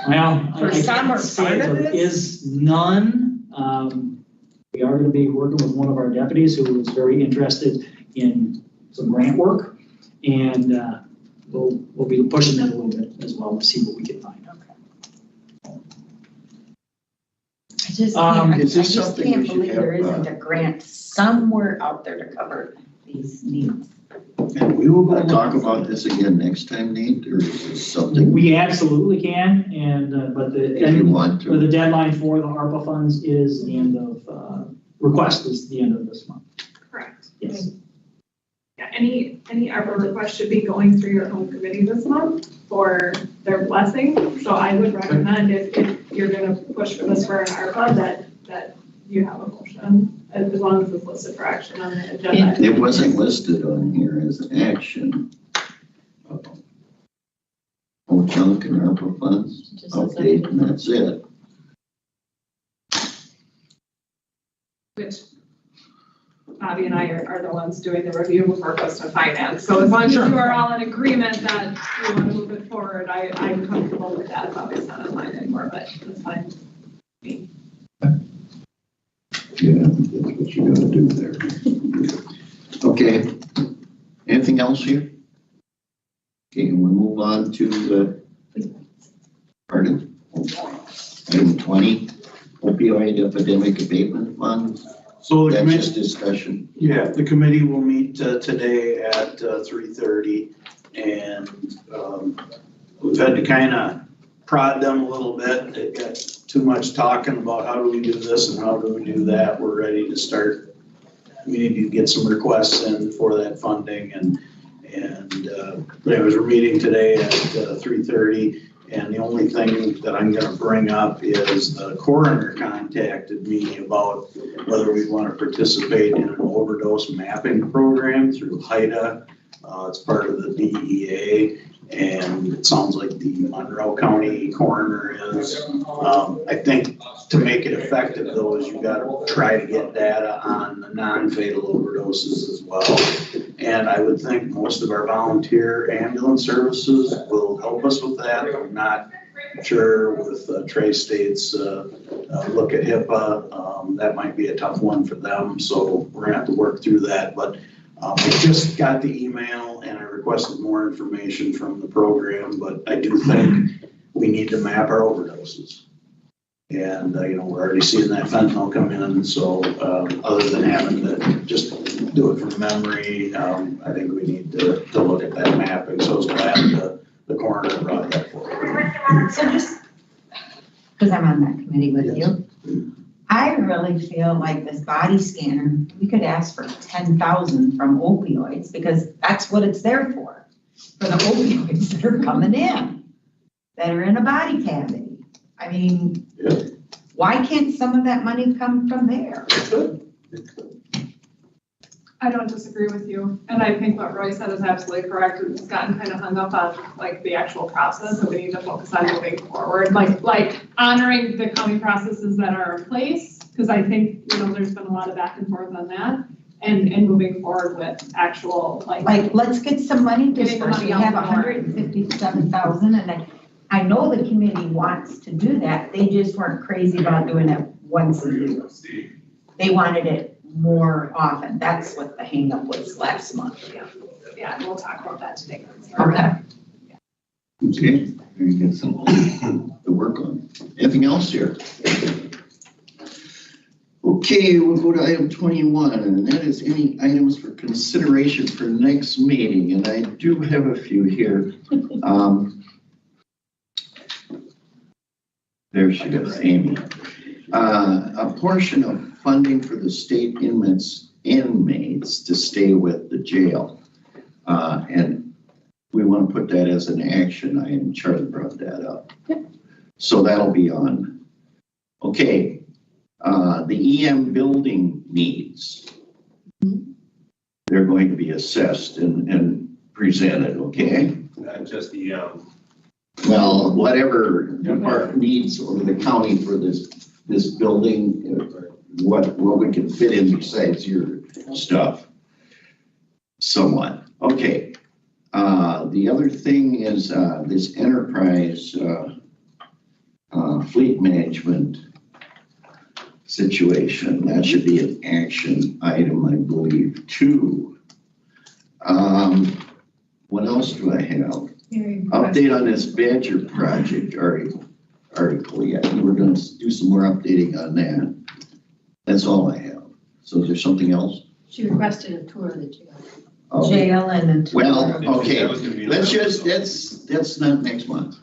Well, For some or part of there this? is none. We are going to be working with one of our deputies who is very interested in some grant work, and we'll be pushing that a little bit as well to see what we can find. I Is this just something can't we should believe there have, isn't a grant somewhere out there to cover these needs. And we will talk about this again next time, Nate, or is this something? We absolutely can, and but If you want to. the deadline for the ARPA funds is the end of request is the end of this month. Correct. Yes. Yeah, any ARPA request should be going through your home committee this month for their blessing. So I would recommend if you're gonna push for this for an ARPA, that you have a motion, as long as it's listed for action on the agenda. It wasn't listed on here as an action. Oh, junk and ARPA funds, update, and that's it. Which Bobby and I are the ones doing the review before it goes to finance. So as long as you are all in agreement that you want to move it forward, I'm comfortable with that. Bobby's not on mine anymore, but that's fine. Yeah, that's what you gotta do there. Okay, anything else here? Okay, we'll move on to, pardon? Item 20, opioid epidemic abatement fund. So the That's committee, just discussion. yeah, the committee will meet today at 3:30, and we've had to kind of prod them a little bit. They've got too much talking about how do we do this and how do we do that. We're ready to start. We need to get some requests in for that funding, and anyways, we're meeting today at 3:30. And the only thing that I'm gonna bring up is the coroner contacted me about whether we want to participate in an overdose mapping program through HIDA. It's part of the DEA, and it sounds like the Monroe County coroner is. I think to make it effective though, is you gotta try to get data on the non-fatal overdoses as well. And I would think most of our volunteer ambulance services will help us with that. I'm not sure with Tri-State's look at HIPAA, that might be a tough one for them. So we're gonna have to work through that. But I just got the email and I requested more information from the program, but I do think we need to map our overdoses. And, we're already seeing that fentanyl come in, so other than having to just do it from memory, I think we need to look at that mapping. So I was glad the coroner brought that forward. So just, because I'm on that committee with you, I really feel like this body scanner, we could ask for 10,000 from opioids, because that's what it's there for the opioids that are coming in, that are in a body cavity. I mean, yeah. Why can't some of that money come from there? It could. I don't disagree with you, and I think what Roy said is absolutely correct. We've just gotten kind of hung up on like the actual process, and we need to focus on moving forward, like honoring the county processes that are in place, because I think, there's been a lot of back and forth on that, and moving forward with actual, like let's get some money dispersed. We have 157,000, and I know the committee wants to do that. They just weren't crazy about doing it once a year. They wanted it more often. That's what the hang up was last month. Yeah, and we'll talk about that today. Okay. Okay, very good. Something to work on. Anything else here? Okay, we'll go to item 21, and that is any items for consideration for next meeting. And I do have a few here. There she goes, Amy. A portion of funding for the state inmates to stay with the jail. And we want to put that as an action item. Charlie brought that up. So that'll be on. Okay, the EM building needs. They're going to be assessed and presented, okay? Just the Well, whatever department needs over the county for this building, what we can fit in besides your stuff. Somewhat. Okay. The other thing is this enterprise fleet management situation. That should be an action item, I believe, too. What else do I have? Update on this Badger project article. Yeah, we're going to do some more updating on that. That's all I have. So is there something else? She requested a tour of the jail. Okay. Jail and a tour. Well, okay, let's just, that's not next month.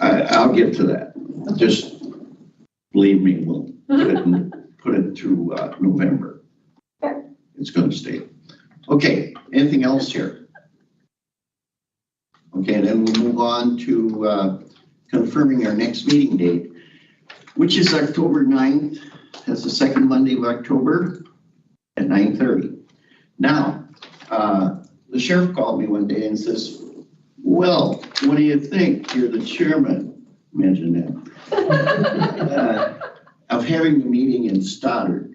I'll get to that. Just believe me, we'll put it through November. It's going to stay. Okay, anything else here? Okay, then we'll move on to confirming our next meeting date. which is October 9th. That's the second Monday of October at 9:30. Now, the sheriff called me one day and says, well, what do you think? You're the chairman. Imagine that. Of having the meeting in Stoddard.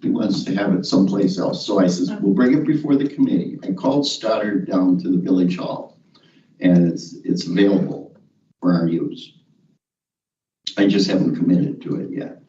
He wants to have it someplace else. So I says, we'll bring it before the committee. I called Stoddard down to the village hall and it's available for our use. I just haven't committed to it yet.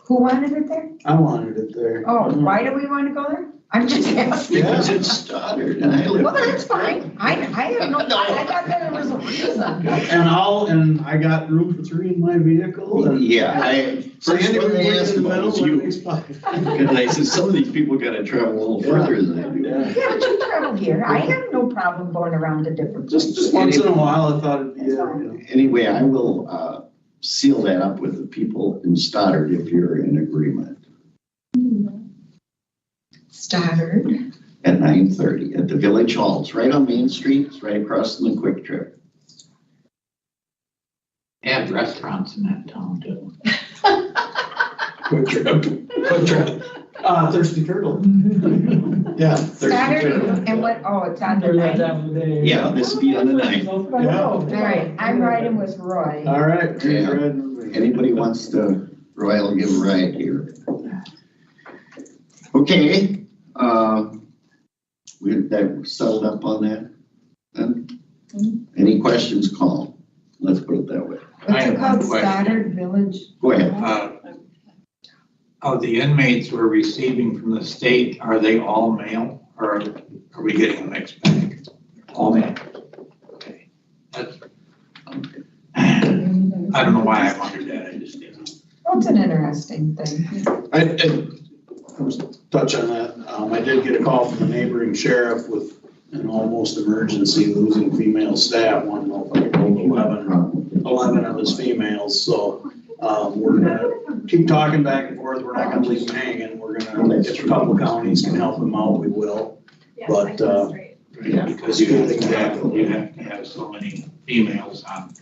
Who wanted it there? I wanted it there. Oh, why do we want to go there? I'm just asking. Because it's Stoddard and I live. Well, that's fine. I have no, I thought there was a reason. And I got room for 3 in my vehicle. And Yeah, first one they asked about was you. Because I said, some of these people gotta travel a little further than I do. Yeah, but you travel here. I have no problem going around to different places. Just once in a while, I thought it'd be, you know. Anyway, I will seal that up with the people in Stoddard if you're in agreement. Stoddard. At 9:30 at the village hall. It's right on Main Street. It's right across from the Quick Trip. They have restaurants in that town too. Quick Trip. Thirsty Turtle. Yeah. Stoddard and what, oh, it's on the night. Yeah, this will be on the 9th. Yeah. All right, I'm riding with Roy. All right. Yeah. Anybody wants to, Roy will give a ride here. Okay, that settled up on that then? Any questions, call. Let's put it that way. What's it called, Stoddard Village? Go ahead. Of the inmates we're receiving from the state, are they all male or are we getting a mixed bag? All male. Okay. That's, I don't know why I wondered that. I just didn't. Well, it's an interesting thing. I touch on that. I did get a call from the neighboring sheriff with an almost emergency losing female staff. One motherfucker killed 11 of his females. So we're gonna keep talking back and forth. We're not gonna leave them hanging. We're gonna, if a couple counties can help them out, we will. But Yeah, because you have to have so many females on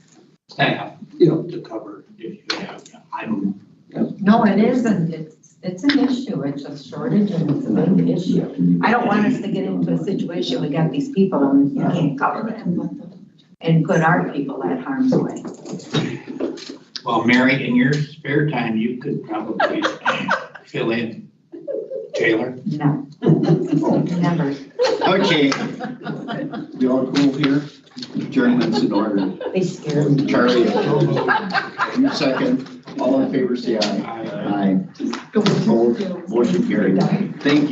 staff to cover if you have, I don't know. No, it isn't. It's an issue. It's a shortage and it's a big issue. I don't want us to get into a situation, we got these people and you can't cover them and put our people at harm's way. Well, Mary, in your spare time, you could probably fill in Taylor. No, never. Okay. We all cool here? Adjournment's in order. They scare me. Charlie, you second. All in favor, say aye. Aye. Opposed, motion carried. Thank you.